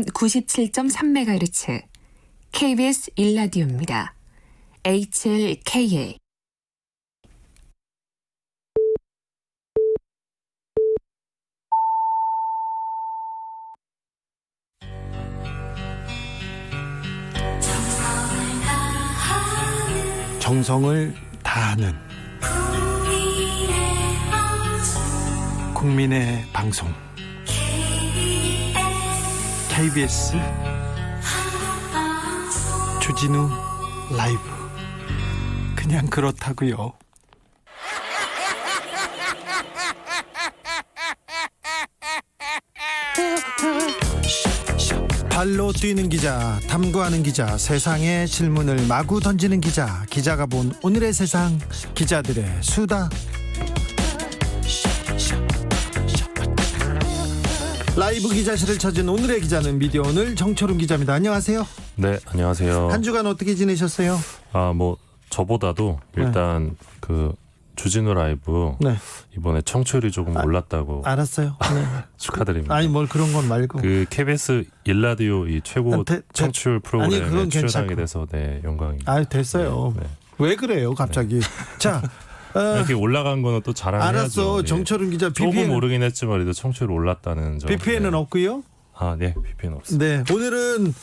FM 97.3MHz KBS 1라디오입니다. HLKA 정성을 다하는 국민의 방송 KBS 주진우 라이브. 그냥 그렇다고요. 발로 뛰는 기자, 탐구하는 기자, 세상의 질문을 마구 던지는 기자, 기자가 본 오늘의 세상, 기자들의 수다. 라이브 기자실을 찾은 오늘의 기자는 미디어 오늘 정철훈 기자입니다. 안녕하세요. 네, 안녕하세요. 한 주간 어떻게 지내셨어요? 저보다도 일단 그 주진우 라이브 이번에 청취율이 조금 올랐다고. 알았어요. 네. 축하드립니다. 아니 뭘 그런 건 말고. 그 KBS 1라디오 이 최고 청취율 프로그램에 출연하게 돼서 영광입니다. 아, 됐어요. 네. 왜 그래요, 갑자기? 자, 이렇게 올라간 거는 또 자랑해야죠. 알았어, 정철훈 기자. 조금 오르긴 했지만 그래도 청취율 올랐다는 점. BPN은 없고요. 네, BPN 없습니다. 네, 오늘은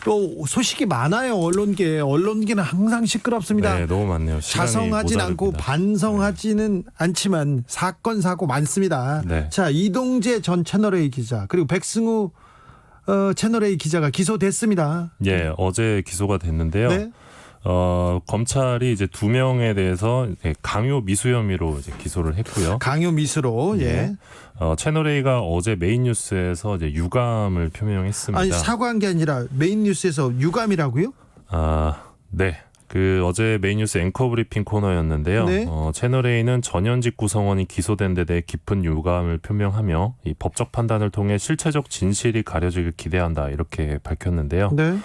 또 소식이 많아요. 언론계는 항상 시끄럽습니다. 네, 너무 많네요. 자성하진 않고 반성하지는 않지만 사건 사고 많습니다. 네. 자, 이동재 전 채널A 기자 그리고 백승우 채널A 기자가 기소됐습니다. 예, 어제 기소가 됐는데요. 네. 검찰이 이제 2명에 대해서 강요 미수 혐의로 이제 기소를 했고요. 강요 미수로. 예. 채널A가 어제 메인 뉴스에서 이제 유감을 표명했습니다. 아니, 사과한 게 아니라 메인 뉴스에서 유감이라고요? 네. 그 어제 메인 뉴스 앵커 브리핑 코너였는데요. 네. 채널A는 전현직 구성원이 기소된 데 대해 깊은 유감을 표명하며 이 법적 판단을 통해 실체적 진실이 가려지길 기대한다, 이렇게 밝혔는데요. 네.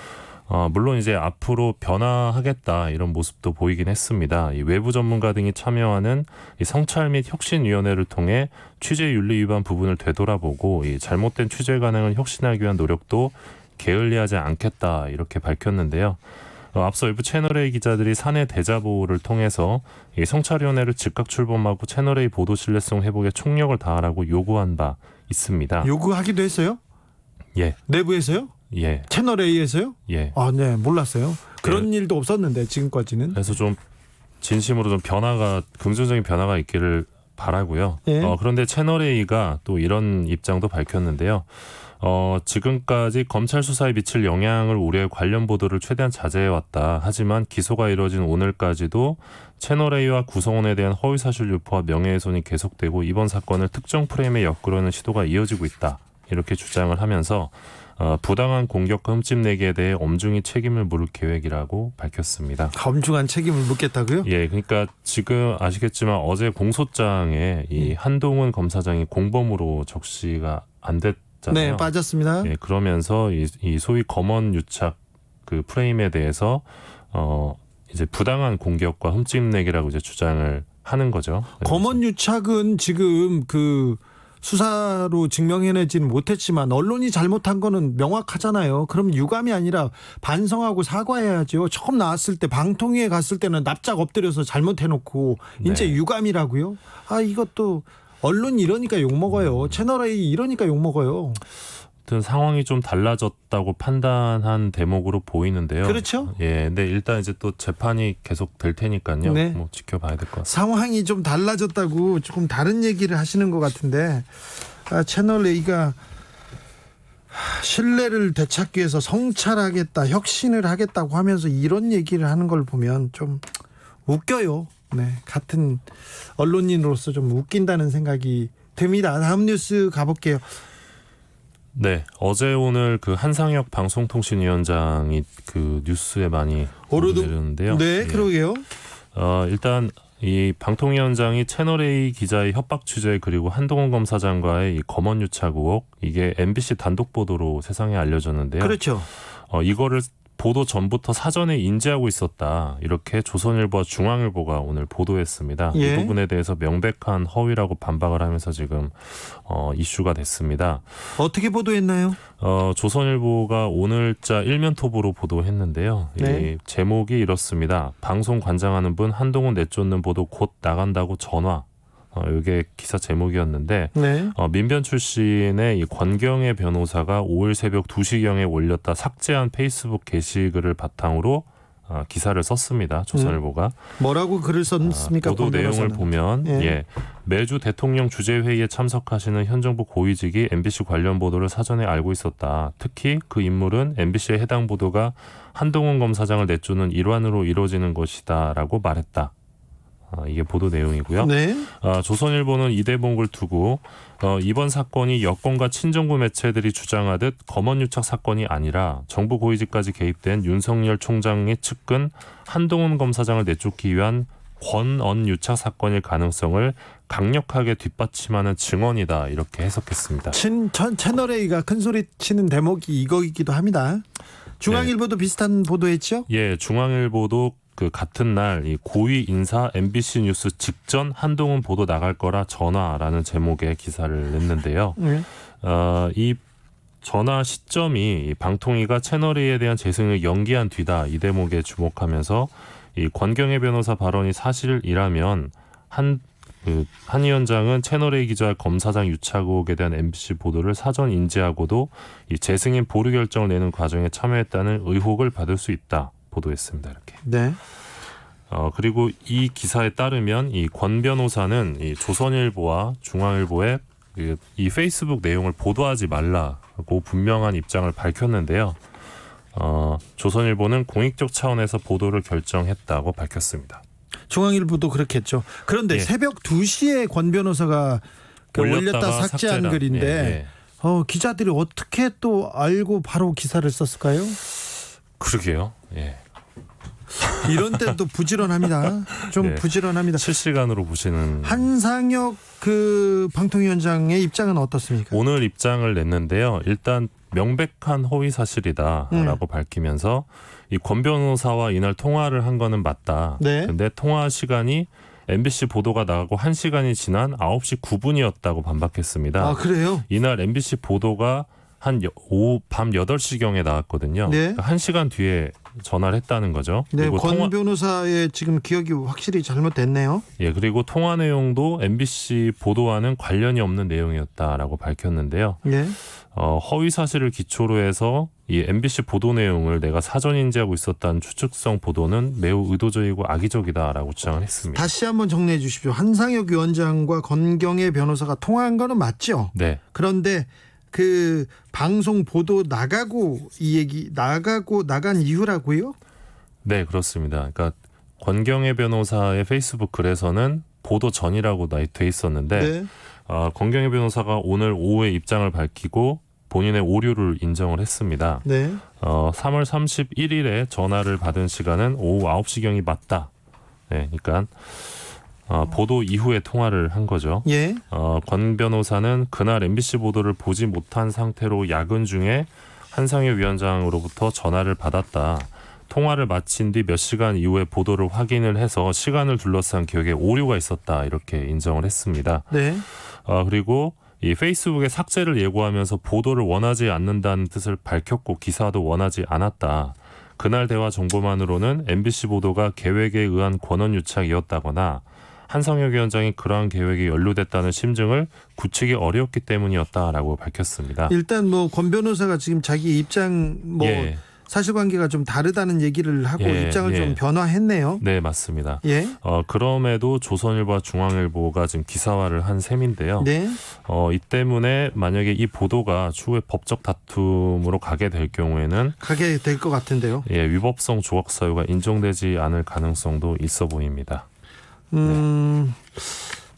물론 이제 앞으로 변화하겠다, 이런 모습도 보이긴 했습니다. 이 외부 전문가 등이 참여하는 이 성찰 및 혁신위원회를 통해 취재 윤리 위반 부분을 되돌아보고 이 잘못된 취재 관행을 혁신하기 위한 노력도 게을리하지 않겠다, 이렇게 밝혔는데요. 앞서 일부 채널A 기자들이 사내 대자보를 통해서 이 성찰위원회를 즉각 출범하고 채널A 보도 신뢰성 회복에 총력을 다하라고 요구한 바 있습니다. 요구하기도 했어요? 예. 내부에서요? 예. 채널A에서요? 예. 네, 몰랐어요. 그런 일도 없었는데 지금까지는. 그래서 좀 진심으로 좀 긍정적인 변화가 있기를 바라고요. 예. 그런데 채널A가 또 이런 입장도 밝혔는데요. 지금까지 검찰 수사에 미칠 영향을 우려해 관련 보도를 최대한 자제해왔다. 하지만 기소가 이뤄진 오늘까지도 채널A와 구성원에 대한 허위사실 유포와 명예훼손이 계속되고 이번 사건을 특정 프레임에 엮으려는 시도가 이어지고 있다, 이렇게 주장을 하면서 부당한 공격과 흠집내기에 대해 엄중히 책임을 물을 계획이라고 밝혔습니다. 엄중한 책임을 묻겠다고요? 예, 그러니까 지금 아시겠지만 어제 공소장에 이 한동훈 검사장이 공범으로 적시가 안 됐잖아요. 네, 빠졌습니다. 예, 그러면서 이 소위 검언 유착 그 프레임에 대해서 이제 부당한 공격과 흠집내기라고 이제 주장을 하는 거죠. 검언 유착은 지금 그 수사로 증명해내지는 못했지만 언론이 잘못한 거는 명확하잖아요. 그럼 유감이 아니라 반성하고 사과해야죠. 처음 나왔을 때 방통위에 갔을 때는 납작 엎드려서 잘못해놓고 이제 유감이라고요? 이것도 언론 이러니까 욕먹어요. 채널A 이러니까 욕먹어요. 아무튼 상황이 좀 달라졌다고 판단한 대목으로 보이는데요. 그렇죠? 예, 근데 일단 이제 또 재판이 계속 될 테니까요. 네. 뭐 지켜봐야 될 것 같습니다. 상황이 좀 달라졌다고 조금 다른 얘기를 하시는 것 같은데, 채널A가 신뢰를 되찾기 위해서 성찰하겠다, 혁신을 하겠다고 하면서 이런 얘기를 하는 걸 보면 좀 웃겨요. 네, 같은 언론인으로서 좀 웃긴다는 생각이 듭니다. 다음 뉴스 가볼게요. 네, 어제 오늘 그 한상혁 방송통신위원장이 그 뉴스에 많이 오르는데요. 네, 그러게요. 일단 이 방통위원장이 채널A 기자의 협박 취재 그리고 한동훈 검사장과의 이 검언 유착 의혹, 이게 MBC 단독 보도로 세상에 알려졌는데요. 그렇죠. 이거를 보도 전부터 사전에 인지하고 있었다. 이렇게 조선일보와 중앙일보가 오늘 보도했습니다. 예. 이 부분에 대해서 명백한 허위라고 반박을 하면서 지금 이슈가 됐습니다. 어떻게 보도했나요? 조선일보가 오늘자 일면톱으로 보도했는데요. 네. 이 제목이 이렇습니다. 방송 관장하는 분 한동훈 내쫓는 보도 곧 나간다고 전화. 이게 기사 제목이었는데 네. 민변 출신의 이 권경애 변호사가 5일 새벽 2시경에 올렸다 삭제한 페이스북 게시글을 바탕으로 기사를 썼습니다. 조선일보가. 뭐라고 글을 썼습니까? 보도 권 내용을 변호사는? 보면 예. 매주 대통령 주재회의에 참석하시는 현 정부 고위직이 MBC 관련 보도를 사전에 알고 있었다. 특히 그 인물은 MBC의 해당 보도가 한동훈 검사장을 내쫓는 일환으로 이루어지는 것이다라고 말했다. 이게 보도 내용이고요. 네. 조선일보는 이 대목을 두고 이번 사건이 여권과 친정부 매체들이 주장하듯 검언유착 사건이 아니라 정부 고위직까지 개입된 윤석열 총장의 측근 한동훈 검사장을 내쫓기 위한 권언유착 사건일 가능성을 강력하게 뒷받침하는 증언이다. 이렇게 해석했습니다. 채널A가 큰소리 치는 대목이 이거이기도 합니다. 중앙일보도 비슷한 보도했죠? 예, 중앙일보도 그 같은 날 이 고위 인사 MBC 뉴스 직전 한동훈 보도 나갈 거라 전화라는 제목의 기사를 냈는데요. 네. 이 전화 시점이 이 방통위가 채널A에 대한 재승을 연기한 뒤다. 이 대목에 주목하면서 이 권경애 변호사 발언이 사실이라면 한 위원장은 채널A 기자 검사장 유착 의혹에 대한 MBC 보도를 사전 인지하고도 이 재승인 보류 결정을 내는 과정에 참여했다는 의혹을 받을 수 있다. 보도했습니다. 이렇게. 네. 그리고 이 기사에 따르면 이 권 변호사는 이 조선일보와 중앙일보의 이 페이스북 내용을 보도하지 말라고 분명한 입장을 밝혔는데요. 조선일보는 공익적 차원에서 보도를 결정했다고 밝혔습니다. 중앙일보도 그렇겠죠. 그런데 예. 새벽 2시에 권 변호사가 올렸다 삭제한 글인데 기자들이 어떻게 또 알고 바로 기사를 썼을까요? 그러게요. 예. 이런 때도 부지런합니다. 좀 예. 부지런합니다. 실시간으로 보시는 한상혁 그 방통위원장의 입장은 어떻습니까? 오늘 입장을 냈는데요. 일단 명백한 허위 사실이다라고 밝히면서 이 권 변호사와 이날 통화를 한 거는 맞다. 네. 근데 통화 시간이 MBC 보도가 나가고 1시간이 지난 9시 9분이었다고 반박했습니다. 아, 그래요? 이날 MBC 보도가 한 밤 8시경에 나왔거든요. 네. 그러니까 1시간 뒤에 전화를 했다는 거죠. 네, 그리고 권 변호사의 지금 기억이 확실히 잘못됐네요. 그리고 통화 내용도 MBC 보도와는 관련이 없는 내용이었다라고 밝혔는데요. 네. 허위 사실을 기초로 해서 이 MBC 보도 내용을 내가 사전 인지하고 있었다는 추측성 보도는 매우 의도적이고 악의적이다라고 주장을 했습니다. 다시 한번 정리해 주십시오. 한상혁 위원장과 권경애 변호사가 통화한 거는 맞죠? 네. 그런데 그 방송 보도 나가고 이 얘기 나간 이유라고요? 네, 그렇습니다. 그러니까 권경애 변호사의 페이스북 글에서는 보도 전이라고 돼 있었는데 네. 권경애 변호사가 오늘 오후에 입장을 밝히고 본인의 오류를 인정을 했습니다. 네. 3월 31일에 전화를 받은 시간은 오후 9시경이 맞다. 네, 그러니까 보도 이후에 통화를 한 거죠. 예. 권 변호사는 그날 MBC 보도를 보지 못한 상태로 야근 중에 한상혁 위원장으로부터 전화를 받았다. 통화를 마친 뒤 몇 시간 이후에 보도를 확인을 해서 시간을 둘러싼 기억에 오류가 있었다. 이렇게 인정을 했습니다. 네. 그리고 이 페이스북에 삭제를 예고하면서 보도를 원하지 않는다는 뜻을 밝혔고 기사도 원하지 않았다. 그날 대화 정보만으로는 MBC 보도가 계획에 의한 권한 유착이었다거나 한상혁 위원장이 그러한 계획이 연루됐다는 심증을 굳히기 어려웠기 때문이었다라고 밝혔습니다. 일단 뭐 권 변호사가 지금 자기 입장 예. 사실관계가 좀 다르다는 얘기를 하고 예, 입장을 예. 좀 변화했네요. 네, 맞습니다. 예. 그럼에도 조선일보와 중앙일보가 지금 기사화를 한 셈인데요. 네. 이 때문에 만약에 이 보도가 추후에 법적 다툼으로 가게 될 경우에는 가게 될 것 같은데요. 위법성 조각 사유가 인정되지 않을 가능성도 있어 보입니다.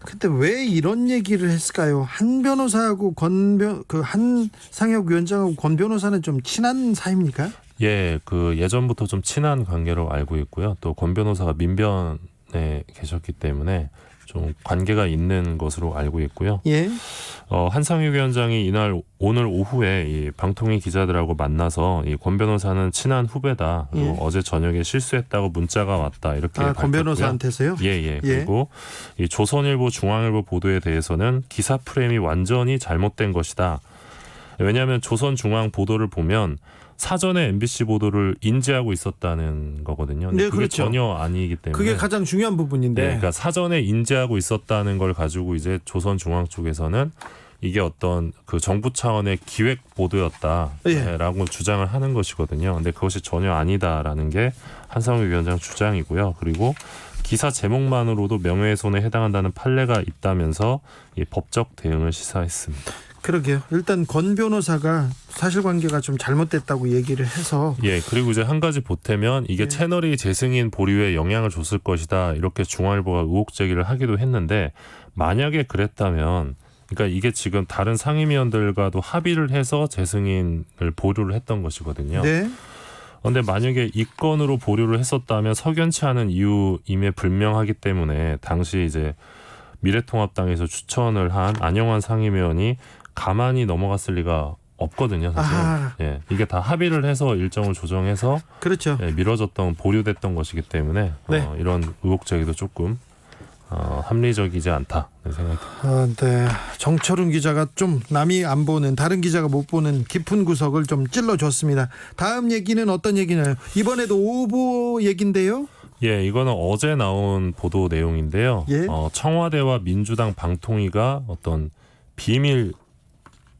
근데 왜 이런 얘기를 했을까요? 한 변호사하고 한상혁 위원장하고 권 변호사는 좀 친한 사이입니까? 그 예전부터 좀 친한 관계로 알고 있고요. 또 권 변호사가 민변에 계셨기 때문에 좀 관계가 있는 것으로 알고 있고요. 예. 한상희 위원장이 오늘 오후에 이 방통위 기자들하고 만나서 이 권 변호사는 친한 후배다. 그리고 예. 어제 저녁에 실수했다고 문자가 왔다. 이렇게 권 밝혔고요. 변호사한테서요? 예. 그리고 이 조선일보, 중앙일보 보도에 대해서는 기사 프레임이 완전히 잘못된 것이다. 왜냐하면 조선중앙 보도를 보면 사전에 MBC 보도를 인지하고 있었다는 거거든요. 근데 네, 그게 그렇죠. 전혀 아니기 때문에. 그게 가장 중요한 부분인데. 네, 그러니까 사전에 인지하고 있었다는 걸 가지고 이제 조선중앙 쪽에서는 이게 어떤 그 정부 차원의 기획 보도였다라고 주장을 하는 것이거든요. 근데 그것이 전혀 아니다라는 게 한상희 위원장 주장이고요. 그리고 기사 제목만으로도 명예훼손에 해당한다는 판례가 있다면서 이 법적 대응을 시사했습니다. 그러게요. 일단 권 변호사가 사실관계가 좀 잘못됐다고 얘기를 해서 예, 그리고 이제 한 가지 보태면 이게 채널이 재승인 보류에 영향을 줬을 것이다. 이렇게 중앙일보가 의혹 제기를 하기도 했는데 만약에 그랬다면 그러니까 이게 지금 다른 상임위원들과도 합의를 해서 재승인을 보류를 했던 것이거든요. 네. 그런데 만약에 이 건으로 보류를 했었다면 석연치 않은 이유임에 불명하기 때문에 당시 이제 미래통합당에서 추천을 한 안영환 상임위원이 가만히 넘어갔을 리가 없거든요, 사실. 예, 이게 다 합의를 해서 일정을 조정해서 그렇죠. 예, 미뤄졌던 보류됐던 것이기 때문에 네. 이런 의혹 제기도 조금 합리적이지 않다 생각합니다. 네. 정철훈 기자가 좀 남이 안 보는 다른 기자가 못 보는 깊은 구석을 좀 찔러줬습니다. 다음 얘기는 어떤 얘기나요? 이번에도 오보 얘긴데요. 예, 이거는 어제 나온 보도 내용인데요. 예. 청와대와 민주당 방통위가 어떤 비밀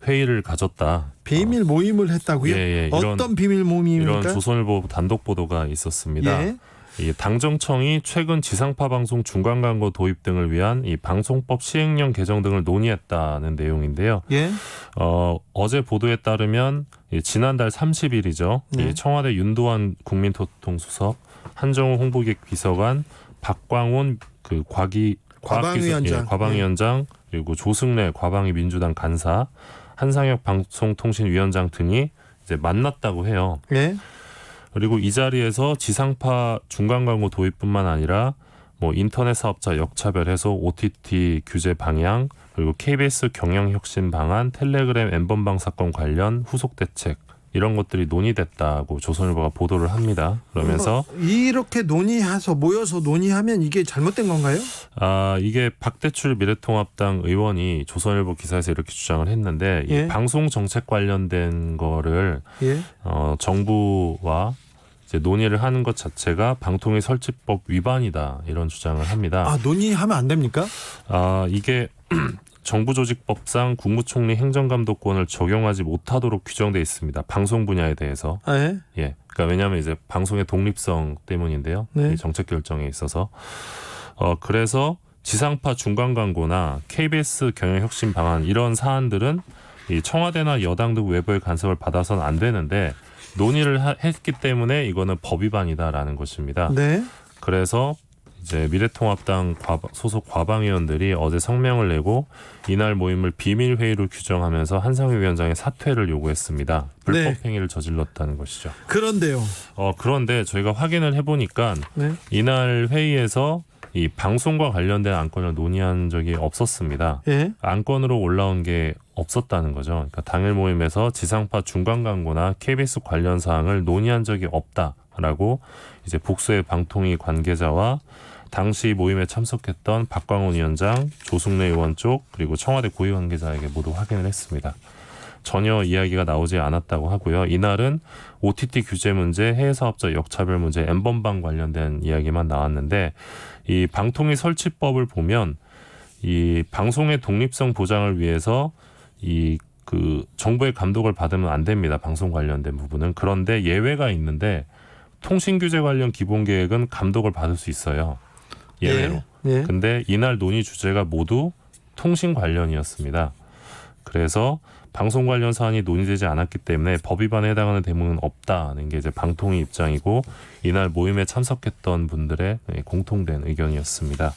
회의를 가졌다. 비밀 모임을 했다고요? 예, 어떤 비밀 모임입니까? 이런 조선일보 단독 보도가 있었습니다. 예. 이 당정청이 최근 지상파 방송 중간 광고 도입 등을 위한 이 방송법 시행령 개정 등을 논의했다는 내용인데요. 예. 어제 보도에 따르면 지난달 30일이죠. 네. 이 청와대 윤도환 국민소통수석, 한정우 홍보기획 비서관, 박광훈 그 과방위원장, 과방위원장 그리고 조승래 과방위 민주당 간사, 한상혁 방송통신위원장 등이 이제 만났다고 해요. 예. 그리고 이 자리에서 지상파 중간 광고 도입뿐만 아니라 뭐 인터넷 사업자 역차별 해소, OTT 규제 방향, 그리고 KBS 경영 혁신 방안, 텔레그램 N번방 사건 관련 후속 대책 이런 것들이 논의됐다고 조선일보가 보도를 합니다. 그러면서 이렇게 논의해서 모여서 논의하면 이게 잘못된 건가요? 이게 박대출 미래통합당 의원이 조선일보 기사에서 이렇게 주장을 했는데 예. 이 방송 정책 관련된 거를 예. 정부와 이제 논의를 하는 것 자체가 방통위 설치법 위반이다 이런 주장을 합니다. 논의하면 안 됩니까? 이게 정부조직법상 국무총리 행정감독권을 적용하지 못하도록 규정돼 있습니다. 방송 분야에 대해서. 예. 예. 그러니까 왜냐하면 이제 방송의 독립성 때문인데요. 네. 이 정책 결정에 있어서. 그래서 지상파 중간 광고나 KBS 경영 혁신 방안 이런 사안들은 이 청와대나 여당 등 외부의 간섭을 받아서는 안 되는데 논의를 했기 때문에 이거는 법 위반이다라는 것입니다. 네. 그래서 이제 미래통합당 소속 과방위원들이 어제 성명을 내고 이날 모임을 비밀 회의로 규정하면서 한상희 위원장의 사퇴를 요구했습니다. 불법 행위를 저질렀다는 것이죠. 그런데요. 그런데 저희가 확인을 해보니까 네. 이날 회의에서 이 방송과 관련된 안건을 논의한 적이 없었습니다. 예. 안건으로 올라온 게 없었다는 거죠. 그러니까 당일 모임에서 지상파 중간 광고나 KBS 관련 사항을 논의한 적이 없다라고 이제 복수의 방통위 관계자와 당시 모임에 참석했던 박광훈 위원장, 조승래 의원 쪽 그리고 청와대 고위 관계자에게 모두 확인을 했습니다. 전혀 이야기가 나오지 않았다고 하고요. 이날은 OTT 규제 문제, 해외 사업자 역차별 문제, N번방 관련된 이야기만 나왔는데 이 방통위 설치법을 보면 이 방송의 독립성 보장을 위해서 이 그 정부의 감독을 받으면 안 됩니다. 방송 관련된 부분은. 그런데 예외가 있는데 통신 규제 관련 기본 계획은 감독을 받을 수 있어요. 예외로. 예. 근데 이날 논의 주제가 모두 통신 관련이었습니다. 그래서 방송 관련 사안이 논의되지 않았기 때문에 법 위반에 해당하는 대목은 없다는 게 이제 방통위 입장이고 이날 모임에 참석했던 분들의 공통된 의견이었습니다.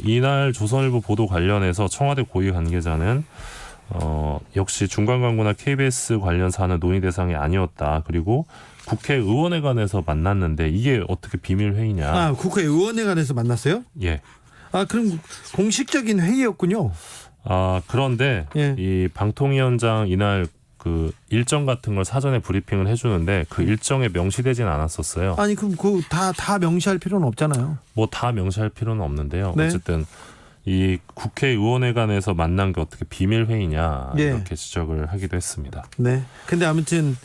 이날 조선일보 보도 관련해서 청와대 고위 관계자는 역시 중간 광고나 KBS 관련 사안은 논의 대상이 아니었다. 그리고 국회의원회관에서 만났는데 이게 어떻게 비밀 회의냐? 국회의원회관에서 만났어요? 예. 아, 그럼 공식적인 회의였군요. 그런데 예. 이 방통위원장 이날 그 일정 같은 걸 사전에 브리핑을 해주는데 그 일정에 명시되진 않았었어요. 아니 그럼 그 다 명시할 필요는 없잖아요. 뭐 다 명시할 필요는 없는데요. 네. 어쨌든 이 국회의원회관에서 만난 게 어떻게 비밀 회의냐 예. 이렇게 지적을 하기도 했습니다. 네. 근데 아무튼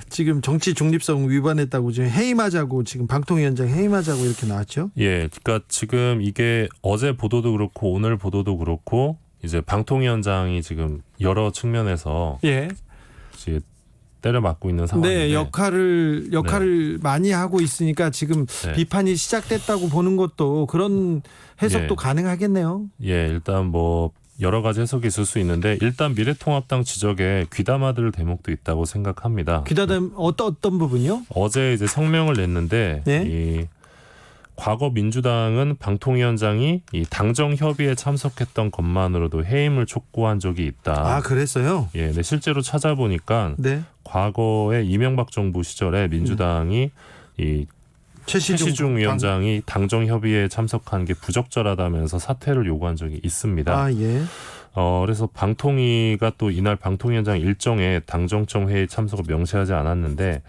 지금 정치 중립성 위반했다고 지금 해임하자고 지금 방통위원장 해임하자고 이렇게 나왔죠. 예, 그러니까 지금 이게 어제 보도도 그렇고 오늘 보도도 그렇고 이제 방통위원장이 지금 여러 측면에서 예. 이제 때려 맞고 있는 상황인데. 네, 역할을 많이 하고 있으니까 지금 네. 비판이 시작됐다고 보는 것도 그런 해석도 예. 가능하겠네요. 예, 일단 뭐 여러 가지 해석이 있을 수 있는데 일단 미래통합당 지적에 귀담아들 대목도 있다고 생각합니다. 귀다듬 어떤 부분이요? 어제 이제 성명을 냈는데 네. 이 과거 민주당은 방통위원장이 이 당정 협의에 참석했던 것만으로도 해임을 촉구한 적이 있다. 아, 그랬어요? 예, 네, 실제로 찾아보니까 네. 과거에 이명박 정부 시절에 민주당이 이 최시중 위원장이 당정 협의에 참석한 게 부적절하다면서 사퇴를 요구한 적이 있습니다. 아, 예. 그래서 방통위가 또 이날 방통위원장 일정에 당정청 회의 참석을 명시하지 않았는데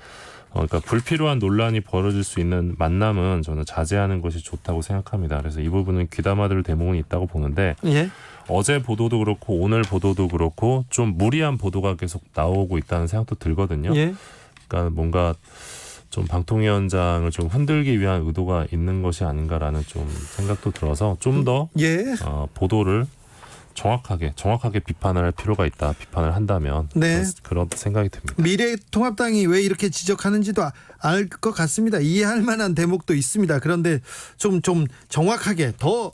그러니까 불필요한 논란이 벌어질 수 있는 만남은 저는 자제하는 것이 좋다고 생각합니다. 그래서 이 부분은 귀담아들 대목은 있다고 보는데 예. 어제 보도도 그렇고 오늘 보도도 그렇고 좀 무리한 보도가 계속 나오고 있다는 생각도 들거든요. 예. 그러니까 뭔가 좀 방통위원장을 좀 흔들기 위한 의도가 있는 것이 아닌가라는 좀 생각도 들어서 좀 더 예. 보도를 정확하게 비판을 할 필요가 있다. 비판을 한다면 네. 그런 생각이 듭니다. 미래통합당이 왜 이렇게 지적하는지도 알 것 같습니다. 이해할 만한 대목도 있습니다. 그런데 좀 정확하게 더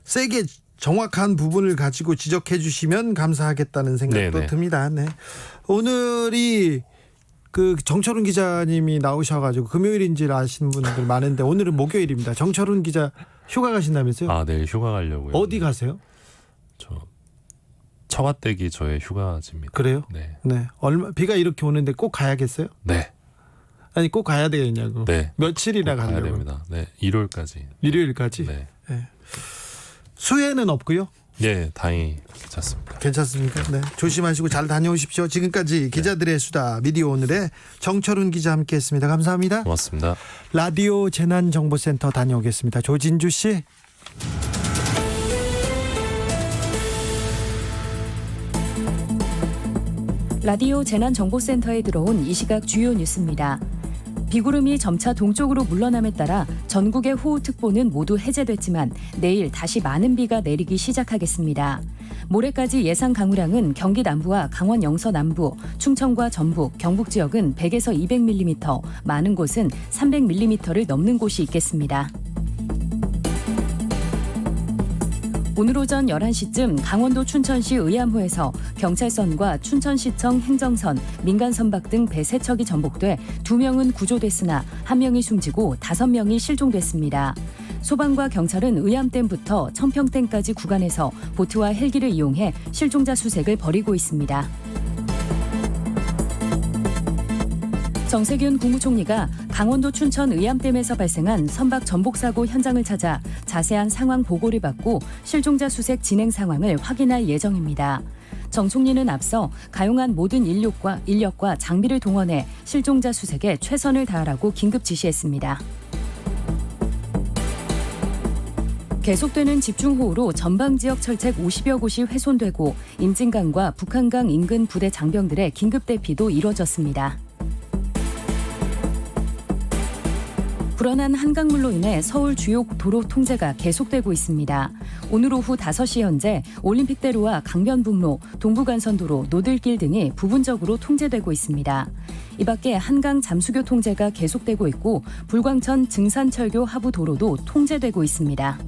세게 정확한 부분을 가지고 지적해 주시면 감사하겠다는 생각도 네네. 듭니다. 네. 오늘이 그 정철훈 기자님이 나오셔가지고 금요일인 줄 아시는 분들 많은데 오늘은 목요일입니다. 정철훈 기자 휴가 가신다면서요? 내일 휴가 가려고요. 어디 가세요? 저 처가댁이 저의 휴가지입니다. 그래요? 네. 네. 비가 이렇게 오는데 꼭 가야겠어요? 네. 아니 꼭 가야 되겠냐고. 네. 며칠이나 가야 가려고? 됩니다. 네. 일요일까지. 일요일까지? 네. 수해는 없고요? 네, 다행히 괜찮습니다. 괜찮습니까? 네. 조심하시고 잘 다녀오십시오. 지금까지 기자들의 수다 미디어 오늘의 정철훈 기자 함께했습니다. 감사합니다. 고맙습니다. 라디오 재난정보센터 다녀오겠습니다. 조진주 씨. 라디오 재난정보센터에 들어온 이 시각 주요 뉴스입니다. 비구름이 점차 동쪽으로 물러남에 따라 전국의 호우특보는 모두 해제됐지만 내일 다시 많은 비가 내리기 시작하겠습니다. 모레까지 예상 강우량은 경기 남부와 강원 영서 남부, 충청과 전북, 경북 지역은 100에서 200mm, 많은 곳은 300mm를 넘는 곳이 있겠습니다. 오늘 오전 11시쯤 강원도 춘천시 의암호에서 경찰선과 춘천시청 행정선, 민간선박 등 배 3척이 전복돼 2명은 구조됐으나 1명이 숨지고 5명이 실종됐습니다. 소방과 경찰은 의암댐부터 청평댐까지 구간에서 보트와 헬기를 이용해 실종자 수색을 벌이고 있습니다. 정세균 국무총리가 강원도 춘천 의암댐에서 발생한 선박 전복 사고 현장을 찾아 자세한 상황 보고를 받고 실종자 수색 진행 상황을 확인할 예정입니다. 정 총리는 앞서 가용한 모든 인력과 장비를 동원해 실종자 수색에 최선을 다하라고 긴급 지시했습니다. 계속되는 집중호우로 전방 지역 철책 50여 곳이 훼손되고 임진강과 북한강 인근 부대 장병들의 긴급 대피도 이뤄졌습니다. 불어난 한강물로 인해 서울 주요 도로 통제가 계속되고 있습니다. 오늘 오후 5시 현재 올림픽대로와 강변북로, 동부간선도로, 노들길 등이 부분적으로 통제되고 있습니다. 이 밖에 한강 잠수교 통제가 계속되고 있고 불광천 증산철교 하부 도로도 통제되고 있습니다.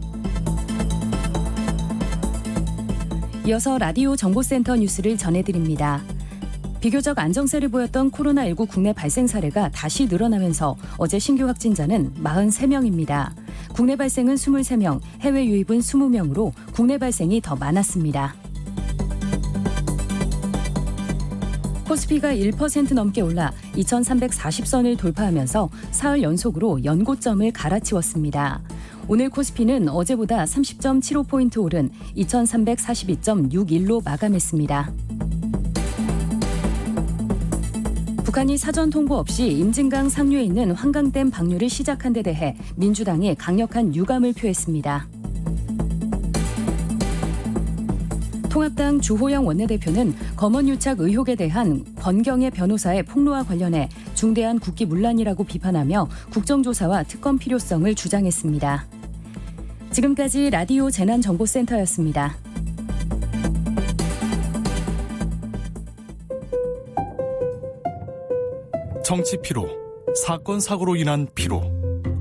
이어서 라디오 정보센터 뉴스를 전해드립니다. 비교적 안정세를 보였던 코로나19 국내 발생 사례가 다시 늘어나면서 어제 신규 확진자는 43명입니다. 국내 발생은 23명, 해외 유입은 20명으로 국내 발생이 더 많았습니다. 코스피가 1% 넘게 올라 2,340선을 돌파하면서 사흘 연속으로 연고점을 갈아치웠습니다. 오늘 코스피는 어제보다 30.75포인트 오른 2342.61로 마감했습니다. 북한이 사전 통보 없이 임진강 상류에 있는 환강댐 방류를 시작한 데 대해 민주당이 강력한 유감을 표했습니다. 통합당 주호영 원내대표는 검언유착 의혹에 대한 권경의 변호사의 폭로와 관련해 중대한 국기문란이라고 비판하며 국정조사와 특검 필요성을 주장했습니다. 지금까지 라디오 재난정보센터였습니다. 정치 피로, 사건 사고로 인한 피로,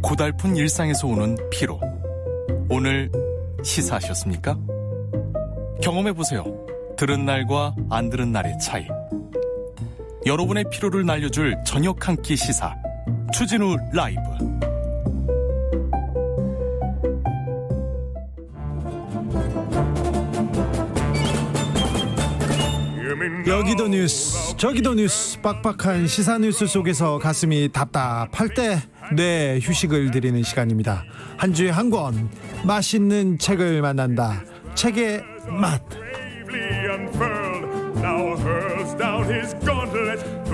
고달픈 일상에서 오는 피로. 오늘 시사하셨습니까? 경험해보세요. 들은 날과 안 들은 날의 차이. 여러분의 피로를 날려줄 저녁 한 끼 시사. 추진우 라이브. 여기도 뉴스 저기도 뉴스 빡빡한 시사 뉴스 속에서 가슴이 답답할 때 뇌 휴식을 드리는 시간입니다. 한 주에 한 권 맛있는 책을 만난다. 책의 맛.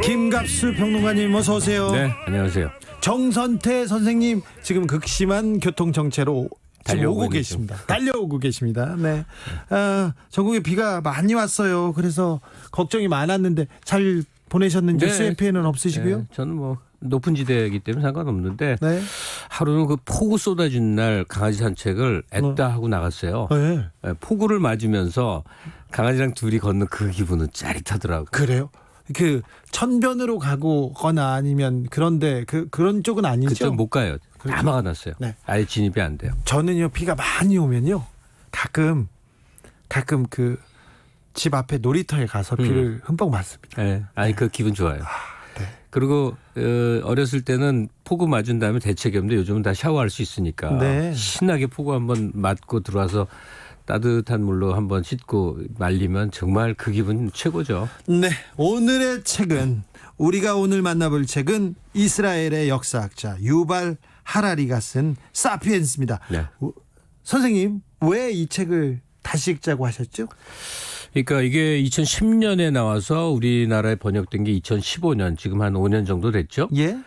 김갑수 평론가님 어서 오세요. 네, 안녕하세요. 정선태 선생님 지금 극심한 교통 정체로 달려오고 계십니다. 달려오고 계십니다. 네, 전국에 비가 많이 왔어요. 그래서 걱정이 많았는데 잘 보내셨는지 네. 수해 피해는 없으시고요? 네, 저는 뭐 높은 지대이기 때문에 상관없는데 네. 하루는 그 폭우 쏟아진 날 강아지 산책을 애따 하고 나갔어요. 네. 네, 폭우를 맞으면서 강아지랑 둘이 걷는 그 기분은 짜릿하더라고요. 그래요? 그 천변으로 가거나 아니면 그런데 그런 쪽은 아니죠? 그쪽 못 가요. 다 막아놨어요. 네. 아예 진입이 안 돼요. 저는요 비가 많이 오면요 가끔 그 집 앞에 놀이터에 가서 비를 흠뻑 맞습니다. 네, 아니 그 기분 좋아요. 네. 그리고 어렸을 때는 폭우 맞은 다음에 대책이 없는데 요즘은 다 샤워할 수 있으니까 네. 신나게 폭우 한번 맞고 들어와서 따뜻한 물로 한번 씻고 말리면 정말 그 기분 최고죠. 네, 오늘의 책은 우리가 오늘 만나볼 책은 이스라엘의 역사학자 유발 하라리가 쓴 사피엔스입니다. 네. 선생님 왜 이 책을 다시 읽자고 하셨죠? 그러니까 이게 2010년에 나와서 우리나라에 번역된 게 2015년 지금 한 5년 정도 됐죠. 예.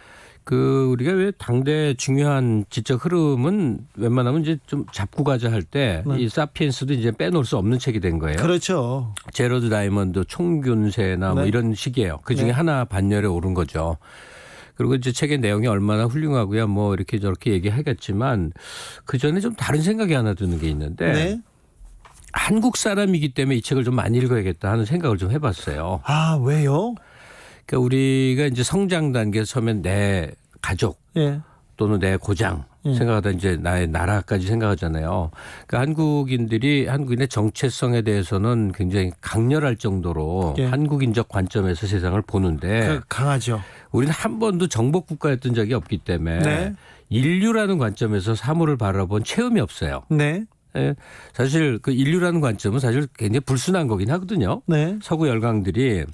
그 우리가 왜 당대 중요한 지적 흐름은 웬만하면 이제 좀 잡고 가자 할 때 이 사피엔스도 이제 빼놓을 수 없는 책이 된 거예요. 그렇죠. 제러드 다이먼드 총균세나 뭐 네. 이런 식이에요. 그 중에 네. 하나 반열에 오른 거죠. 그리고 이제 책의 내용이 얼마나 훌륭하고요. 뭐 이렇게 저렇게 얘기하겠지만 그 전에 좀 다른 생각이 하나 드는 게 있는데 네. 한국 사람이기 때문에 이 책을 좀 많이 읽어야겠다 하는 생각을 좀 해봤어요. 아 왜요? 그러니까 우리가 이제 성장 단계에서 처음엔 내 가족 예. 또는 내 고장 생각하다 이제 나의 나라까지 생각하잖아요. 그러니까 한국인의 정체성에 대해서는 굉장히 강렬할 정도로 예. 한국인적 관점에서 세상을 보는데 강하죠. 우리는 한 번도 정복 국가였던 적이 없기 때문에 네. 인류라는 관점에서 사물을 바라본 체험이 없어요. 네. 예. 사실 그 인류라는 관점은 사실 굉장히 불순한 거긴 하거든요. 네. 서구 열강들이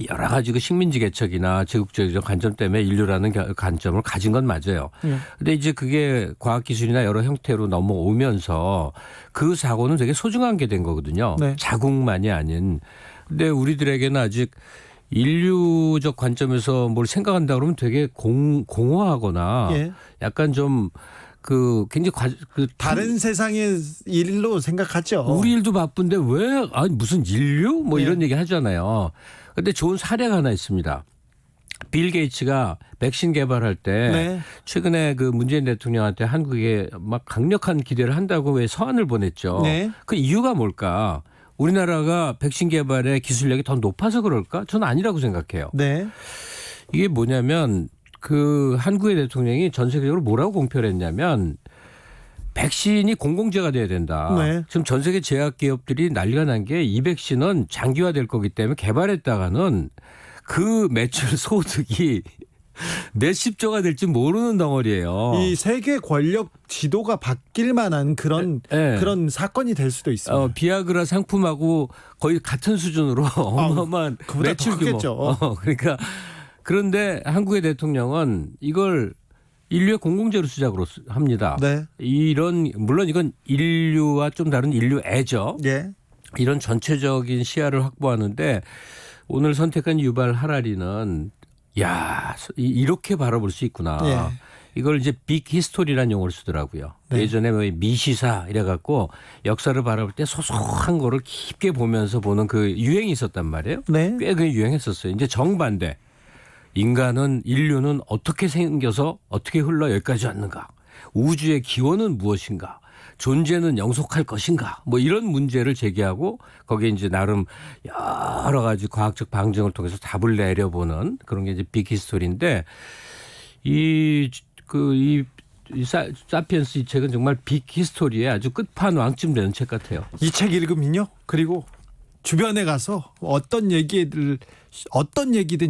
여러 가지 그 식민지 개척이나 제국주의적 관점 때문에 인류라는 관점을 가진 건 맞아요. 근데 이제 그게 과학기술이나 여러 형태로 넘어오면서 그 사고는 되게 소중한 게 된 거거든요. 네. 자국만이 아닌. 근데 우리들에게는 아직 인류적 관점에서 뭘 생각한다 그러면 되게 공허하거나 예. 약간 좀 그 굉장히 다른 세상의 일로 생각하죠. 우리 일도 바쁜데 왜 아니 무슨 인류 뭐 이런 얘기 하잖아요. 근데 좋은 사례가 하나 있습니다. 빌 게이츠가 백신 개발할 때 네. 최근에 그 문재인 대통령한테 한국에 막 강력한 기대를 한다고 왜 서한을 보냈죠. 네. 그 이유가 뭘까? 우리나라가 백신 개발의 기술력이 더 높아서 그럴까? 저는 아니라고 생각해요. 네. 이게 뭐냐면 그 한국의 대통령이 전 세계적으로 뭐라고 공표를 했냐면 백신이 공공재가 돼야 된다. 네. 지금 전 세계 제약 기업들이 난리가 난 게 이 백신은 장기화될 거기 때문에 개발했다가는 그 매출 소득이 몇십조가 될지 모르는 덩어리예요. 이 세계 권력 지도가 바뀔 만한 그런 네. 그런 사건이 될 수도 있습니다. 비아그라 상품하고 거의 같은 수준으로 어마어마한 그보다 매출 더 규모. 크겠죠. 그러니까 그런데 한국의 대통령은 이걸 인류의 공공재로 시작으로 합니다. 네. 이런 물론 이건 인류와 좀 다른 인류애죠. 예. 이런 전체적인 시야를 확보하는데 오늘 선택한 유발 하라리는 야 이렇게 바라볼 수 있구나. 예. 이걸 이제 빅 히스토리라는 용어를 쓰더라고요. 네. 예전에 뭐 미시사 이래갖고 역사를 바라볼 때 소소한 거를 깊게 보면서 보는 그 유행이 있었단 말이에요. 네. 꽤 그 유행했었어요. 이제 정반대. 인류는 어떻게 생겨서 어떻게 흘러 여기까지 왔는가? 우주의 기원은 무엇인가? 존재는 영속할 것인가? 뭐 이런 문제를 제기하고 거기에 이제 나름 여러 가지 과학적 방증을 통해서 답을 내려보는 그런 게 이제 빅 히스토리인데 사피엔스 이 책은 정말 빅 히스토리의 아주 끝판왕쯤 되는 책 같아요. 이 책 읽으면요. 그리고 주변에 가서 어떤 얘기든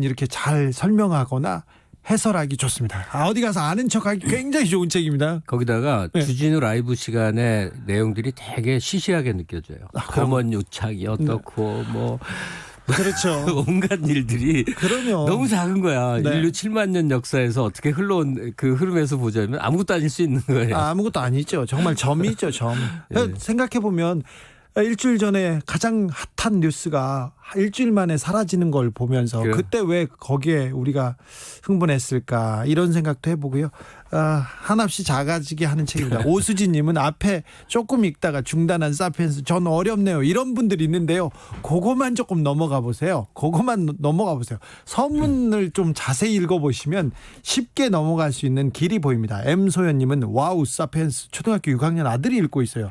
이렇게 잘 설명하거나 해설하기 좋습니다. 어디 가서 아는 척하기 굉장히 좋은 책입니다. 거기다가 네. 주진우 라이브 시간의 내용들이 되게 시시하게 느껴져요. 검언 유착이 어떻고 뭐 그렇죠. 온갖 일들이 그럼요. 너무 작은 거야. 네. 인류 7만 년 역사에서 어떻게 흘러온 그 흐름에서 보자면 아무것도 아닐 수 있는 거예요. 아무것도 아니죠. 정말 점이죠, 점. 예. 생각해 보면 일주일 전에 가장 핫한 뉴스가 일주일 만에 사라지는 걸 보면서 그래요. 그때 왜 거기에 우리가 흥분했을까 이런 생각도 해보고요. 한없이 작아지게 하는 책입니다. 오수진님은 앞에 조금 읽다가 중단한 사피엔스 전 어렵네요. 이런 분들이 있는데요. 그거만 조금 넘어가 보세요. 그거만 넘어가 보세요. 서문을 좀 자세히 읽어보시면 쉽게 넘어갈 수 있는 길이 보입니다. M소연님은 와우 사피엔스 초등학교 6학년 아들이 읽고 있어요.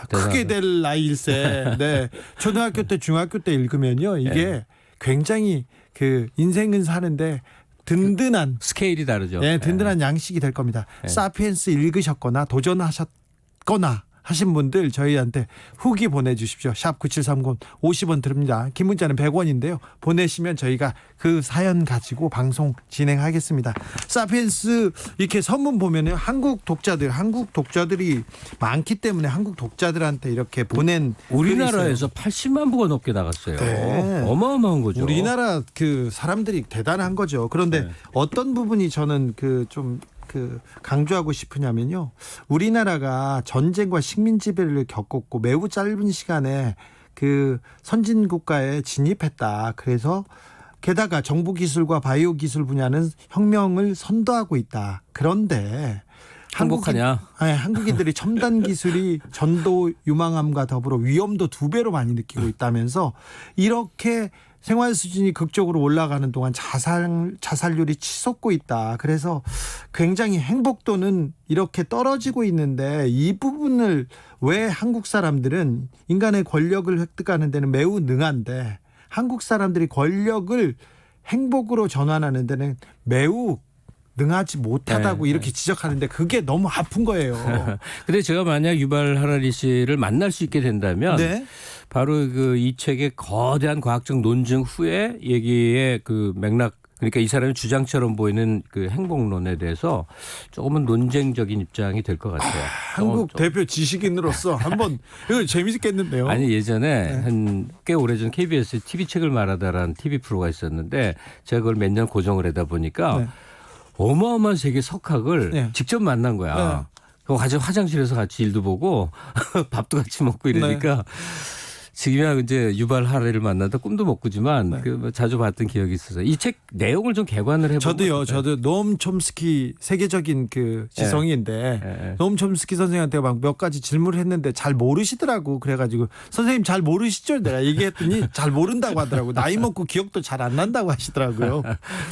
크게 될 나이일세. 네. 초등학교 때 중학교 때 읽으면요. 이게 굉장히 그 인생은 사는데 든든한 스케일이 다르죠. 네, 든든한 양식이 될 겁니다. 사피엔스 읽으셨거나 도전하셨거나 하신 분들 저희한테 후기 보내주십시오. 샵 9730 50원 드립니다. 긴 문자는 100원인데요. 보내시면 저희가 그 사연 가지고 방송 진행하겠습니다. 사피엔스 이렇게 선문 보면은 한국 독자들이 많기 때문에 한국 독자들한테 이렇게 보낸 우리나라에서 80만 부가 넘게 나갔어요. 네. 어마어마한 거죠. 우리나라 그 사람들이 대단한 거죠. 그런데 네. 어떤 부분이 저는 강조하고 싶으냐면요. 우리나라가 전쟁과 식민 지배를 겪었고 매우 짧은 시간에 그 선진 국가에 진입했다. 그래서 게다가 정보 기술과 바이오 기술 분야는 혁명을 선도하고 있다. 그런데 행복하냐? 한국인들이 첨단 기술이 전도 유망함과 더불어 위험도 2배로 많이 느끼고 있다면서 이렇게 생활 수준이 극적으로 올라가는 동안 자살률이 치솟고 있다. 그래서 굉장히 행복도는 이렇게 떨어지고 있는데 이 부분을 왜 한국 사람들은 인간의 권력을 획득하는 데는 매우 능한데 한국 사람들이 권력을 행복으로 전환하는 데는 매우 능하지 못하다고 네, 이렇게 지적하는데 그게 너무 아픈 거예요. 근데 제가 만약 유발 하라리 씨를 만날 수 있게 된다면 네. 바로 이 책의 거대한 과학적 논증 후에 얘기의 그 맥락 그러니까 이 사람의 주장처럼 보이는 그 행복론에 대해서 조금은 논쟁적인 입장이 될 것 같아요. 한국 대표 지식인으로서 한번 이거 재밌겠는데요. 아니 예전에 한 꽤 오래전 KBS TV 책을 말하다라는 TV 프로가 있었는데 제가 그걸 몇 년 고정을 하다 보니까 네. 어마어마한 세계 석학을 네. 직접 만난 거야. 그거 같이 화장실에서 같이 일도 보고 밥도 같이 먹고 이러니까 지금이야 이제 유발 하라리를 만나다 꿈도 못 꾸지만 자주 봤던 기억이 있어서 이 책 내용을 좀 개관을 해보고 저도 노엄 촘스키 세계적인 그 지성인데 노엄 촘스키 선생한테 막 몇 가지 질문을 했는데 잘 모르시더라고. 그래가지고 선생님 잘 모르시죠? 내가 얘기했더니 잘 모른다고 하더라고. 나이 먹고 기억도 잘 안 난다고 하시더라고요.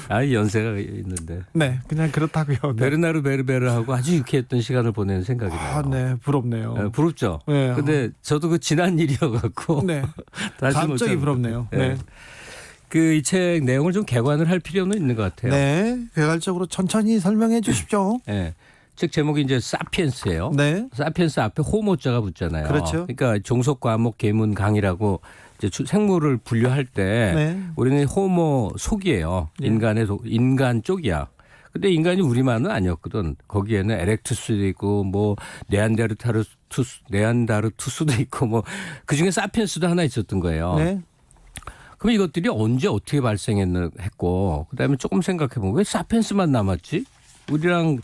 아이 연세가 있는데. 네, 그냥 그렇다고요. 네. 베르나르 베르베르하고 아주 유쾌했던 시간을 보내는 생각이 나요. 네, 부럽네요. 부럽죠. 네. 근데 저도 그 지난 일이어갖고 네, 다시 갑자기 부럽네요. 네. 이 책 내용을 좀 개관을 할 필요는 있는 것 같아요. 네, 개괄적으로 천천히 설명해 주십시오. 네. 책 제목이 이제 사피엔스예요. 네. 사피엔스 앞에 호모자가 붙잖아요. 그렇죠. 그러니까 종속, 과목, 계문, 강이라고 이제 생물을 분류할 때 네. 우리는 호모 속이에요. 인간 쪽이야. 근데 인간이 우리만은 아니었거든. 거기에는 에렉투스도 있고 뭐 네안데르투스도 있고 뭐 그중에 사피엔스도 하나 있었던 거예요. 네. 그럼 이것들이 언제 어떻게 발생했고 그다음에 조금 생각해 보면 왜 사피엔스만 남았지? 우리랑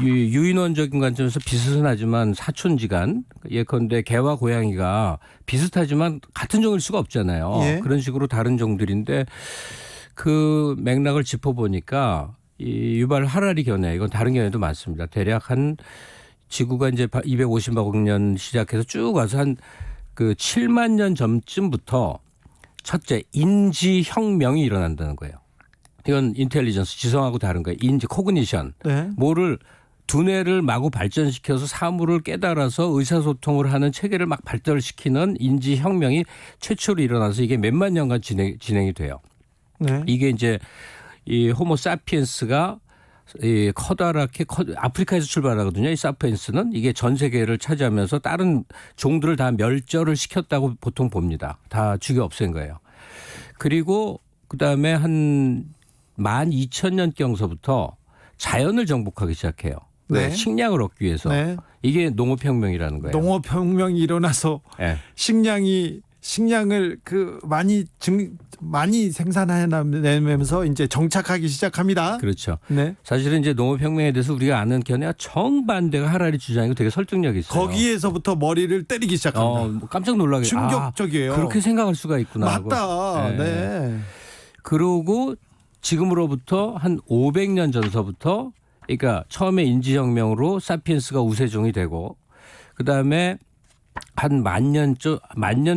유인원적인 관점에서 비슷은 하지만 사촌지간 예컨대 개와 고양이가 비슷하지만 같은 종일 수가 없잖아요. 예. 그런 식으로 다른 종들인데 그 맥락을 짚어보니까 이 유발 하라리 견해 이건 다른 견해도 많습니다. 대략 한 지구가 이제 250억 년 시작해서 쭉 와서 한 그 7만 년 전쯤부터 첫째 인지혁명이 일어난다는 거예요. 이건 인텔리전스 지성하고 다른 거예요. 인지 코그니션. 네. 뭐를 두뇌를 마구 발전시켜서 사물을 깨달아서 의사소통을 하는 체계를 막 발달시키는 인지혁명이 최초로 일어나서 이게 몇만 년간 진행이 돼요. 네. 이게 이제 이 호모 사피엔스가 이 커다랗게 아프리카에서 출발하거든요. 이 사피엔스는 이게 전 세계를 차지하면서 다른 종들을 다 멸절을 시켰다고 보통 봅니다. 다 죽여 없앤 거예요. 그리고 그다음에 한 12,000년경서부터 자연을 정복하기 시작해요. 네. 식량을 얻기 위해서. 네. 이게 농업혁명이라는 거예요. 농업혁명이 일어나서 네. 식량을 많이 생산해내면서 이제 정착하기 시작합니다. 그렇죠. 네. 사실은 이제 농업혁명에 대해서 우리가 아는 견해가 정반대가 하라리 주장이고 되게 설득력이 있어요. 거기에서부터 머리를 때리기 시작합니다. 뭐 깜짝 놀라게 충격적이에요. 그렇게 생각할 수가 있구나. 맞다. 하고. 네. 그러고 지금으로부터 한 500년 전서부터 그러니까 처음에 인지혁명으로 사피엔스가 우세종이 되고 그다음에 한 만 년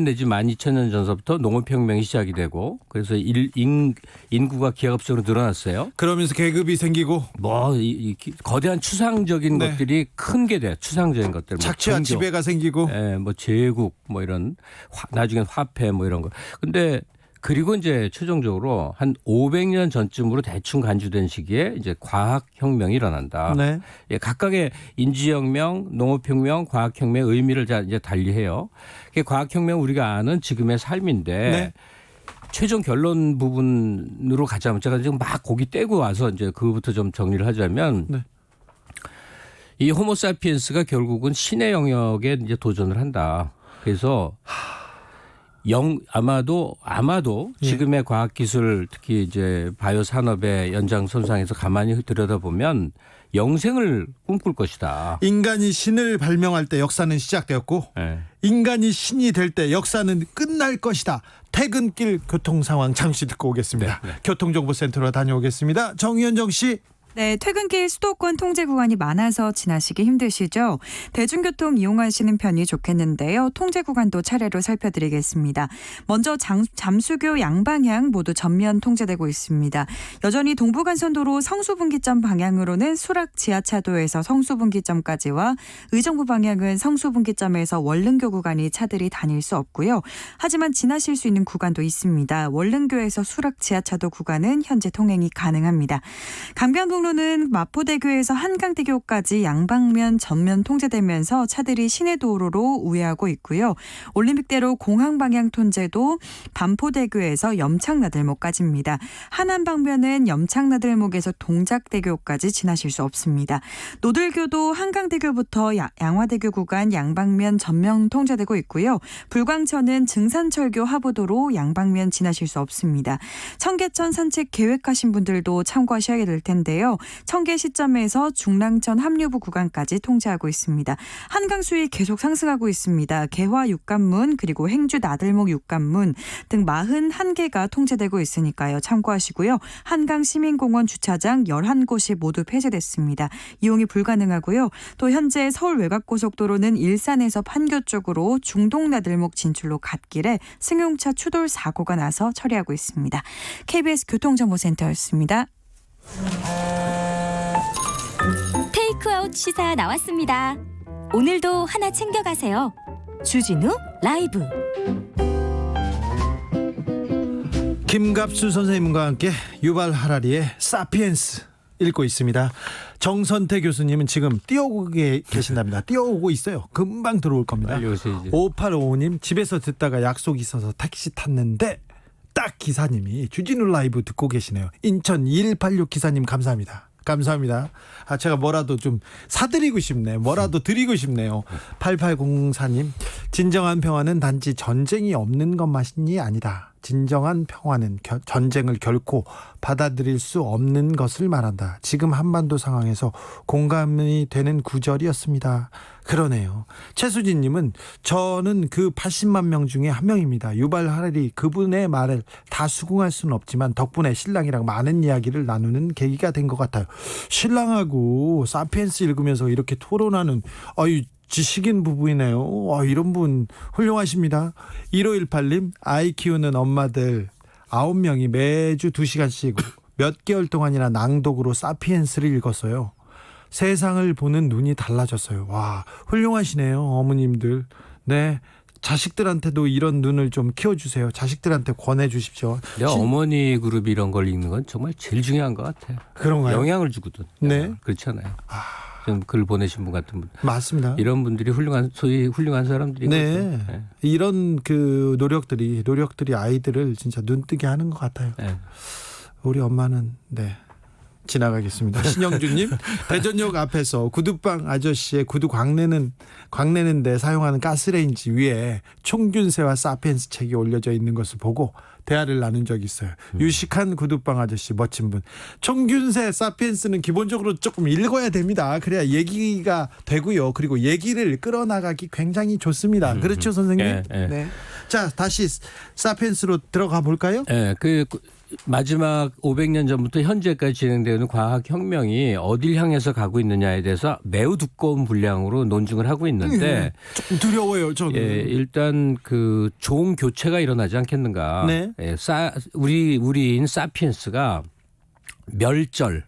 내지 12,000년 전서부터 농업혁명이 시작이 되고 그래서 인구가 기하급수적으로 늘어났어요. 그러면서 계급이 생기고 이 거대한 추상적인 네. 것들이 큰 게 돼요. 추상적인 것들. 착취와 종교, 지배가 생기고 뭐 제국 뭐 이런 나중엔 화폐 뭐 이런 거. 근데 그리고 이제 최종적으로 한 500년 전쯤으로 대충 간주된 시기에 이제 과학혁명이 일어난다. 네. 예, 각각의 인지혁명, 농업혁명, 과학혁명의 의미를 이제 달리해요. 과학혁명 우리가 아는 지금의 삶인데 네. 최종 결론 부분으로 가자면 제가 지금 막 고기 떼고 와서 이제 그거부터 좀 정리를 하자면 네. 이 호모사피엔스가 결국은 신의 영역에 이제 도전을 한다. 그래서 아마도 예. 지금의 과학기술 특히 이제 바이오 산업의 연장선상에서 가만히 들여다보면 영생을 꿈꿀 것이다. 인간이 신을 발명할 때 역사는 시작되었고 네. 인간이 신이 될 때 역사는 끝날 것이다. 퇴근길 교통 상황 잠시 듣고 오겠습니다. 네. 교통정보센터로 다녀오겠습니다. 정윤정 씨. 네, 퇴근길 수도권 통제 구간이 많아서 지나시기 힘드시죠? 대중교통 이용하시는 편이 좋겠는데요. 통제 구간도 차례로 살펴드리겠습니다. 먼저 잠수교 양방향 모두 전면 통제되고 있습니다. 여전히 동부간선도로 성수분기점 방향으로는 수락 지하차도에서 성수분기점까지와 의정부 방향은 성수분기점에서 월릉교 구간이 차들이 다닐 수 없고요. 하지만 지나실 수 있는 구간도 있습니다. 월릉교에서 수락 지하차도 구간은 현재 통행이 가능합니다. 강변북로는 마포대교에서 한강대교까지 양방면 전면 통제되면서 차들이 시내도로로 우회하고 있고요. 올림픽대로 공항 방향 통제도 반포대교에서 염창나들목까지입니다. 하남방면은 염창나들목에서 동작대교까지 지나실 수 없습니다. 노들교도 한강대교부터 양화대교 구간 양방면 전면 통제되고 있고요. 불광천은 증산철교 하부도로 양방면 지나실 수 없습니다. 청계천 산책 계획하신 분들도 참고하셔야 될 텐데요. 청계 시점에서 중랑천 합류부 구간까지 통제하고 있습니다. 한강 수위 계속 상승하고 있습니다. 개화 육관문 그리고 행주 나들목 육관문 등 41개가 통제되고 있으니까요. 참고하시고요. 한강 시민공원 주차장 11곳이 모두 폐쇄됐습니다. 이용이 불가능하고요. 또 현재 서울 외곽고속도로는 일산에서 판교 쪽으로 중동 나들목 진출로 갓길에 승용차 추돌 사고가 나서 처리하고 있습니다. KBS 교통정보센터였습니다. 테이크아웃 시사 나왔습니다. 오늘도 하나 챙겨가세요. 주진우 라이브. 김갑수 선생님과 함께 유발 하라리의 사피엔스 읽고 있습니다. 정선태 교수님은 지금 뛰어오고 계신답니다. 뛰어오고 있어요. 금방 들어올 겁니다. 빨리 오세요. 5855님 집에서 듣다가 약속이 있어서 택시 탔는데 딱 기사님이 주진우 라이브 듣고 계시네요. 인천 2186 기사님 감사합니다. 감사합니다. 제가 뭐라도 좀 사드리고 싶네요. 뭐라도 드리고 싶네요. 8804님 진정한 평화는 단지 전쟁이 없는 것만이 아니다. 진정한 평화는 전쟁을 결코 받아들일 수 없는 것을 말한다. 지금 한반도 상황에서 공감이 되는 구절이었습니다. 그러네요. 최수진님은 저는 그 80만 명 중에 한 명입니다. 유발 하라리 그분의 말을 다 수긍할 수는 없지만 덕분에 신랑이랑 많은 이야기를 나누는 계기가 된 것 같아요. 신랑하고 사피엔스 읽으면서 이렇게 토론하는 지식인 부부이네요. 이런 분 훌륭하십니다. 1518님 아이 키우는 엄마들 9명이 매주 2시간씩 몇 개월 동안이나 낭독으로 사피엔스를 읽었어요. 세상을 보는 눈이 달라졌어요. 와, 훌륭하시네요, 어머님들. 네, 자식들한테도 이런 눈을 좀 키워주세요. 자식들한테 권해주십시오. 어머니 그룹 이런 걸 읽는 건 정말 제일 중요한 것 같아요. 그런가요? 영향을 주거든. 네. 그렇잖아요. 좀 글 보내신 분 같은 분. 맞습니다. 이런 분들이 소위 훌륭한 사람들이거든요. 네. 네. 이런 그 노력들이 아이들을 진짜 눈뜨게 하는 것 같아요. 네. 우리 엄마는 지나가겠습니다. 신영주님, 대전역 앞에서 구두방 아저씨의 구두 광내는데 사용하는 가스레인지 위에 총균세와 사피엔스 책이 올려져 있는 것을 보고 대화를 나눈 적이 있어요. 유식한 구두방 아저씨 멋진 분. 총균세, 사피엔스는 기본적으로 조금 읽어야 됩니다. 그래야 얘기가 되고요. 그리고 얘기를 끌어나가기 굉장히 좋습니다. 그렇죠, 선생님? 네. 자, 다시 사피엔스로 들어가 볼까요? 네, 마지막 500년 전부터 현재까지 진행되는 과학혁명이 어딜 향해서 가고 있느냐에 대해서 매우 두꺼운 분량으로 논증을 하고 있는데 조금 두려워요, 저는. 일단 그 종 교체가 일어나지 않겠는가. 네. 우리인 사피엔스가 멸절.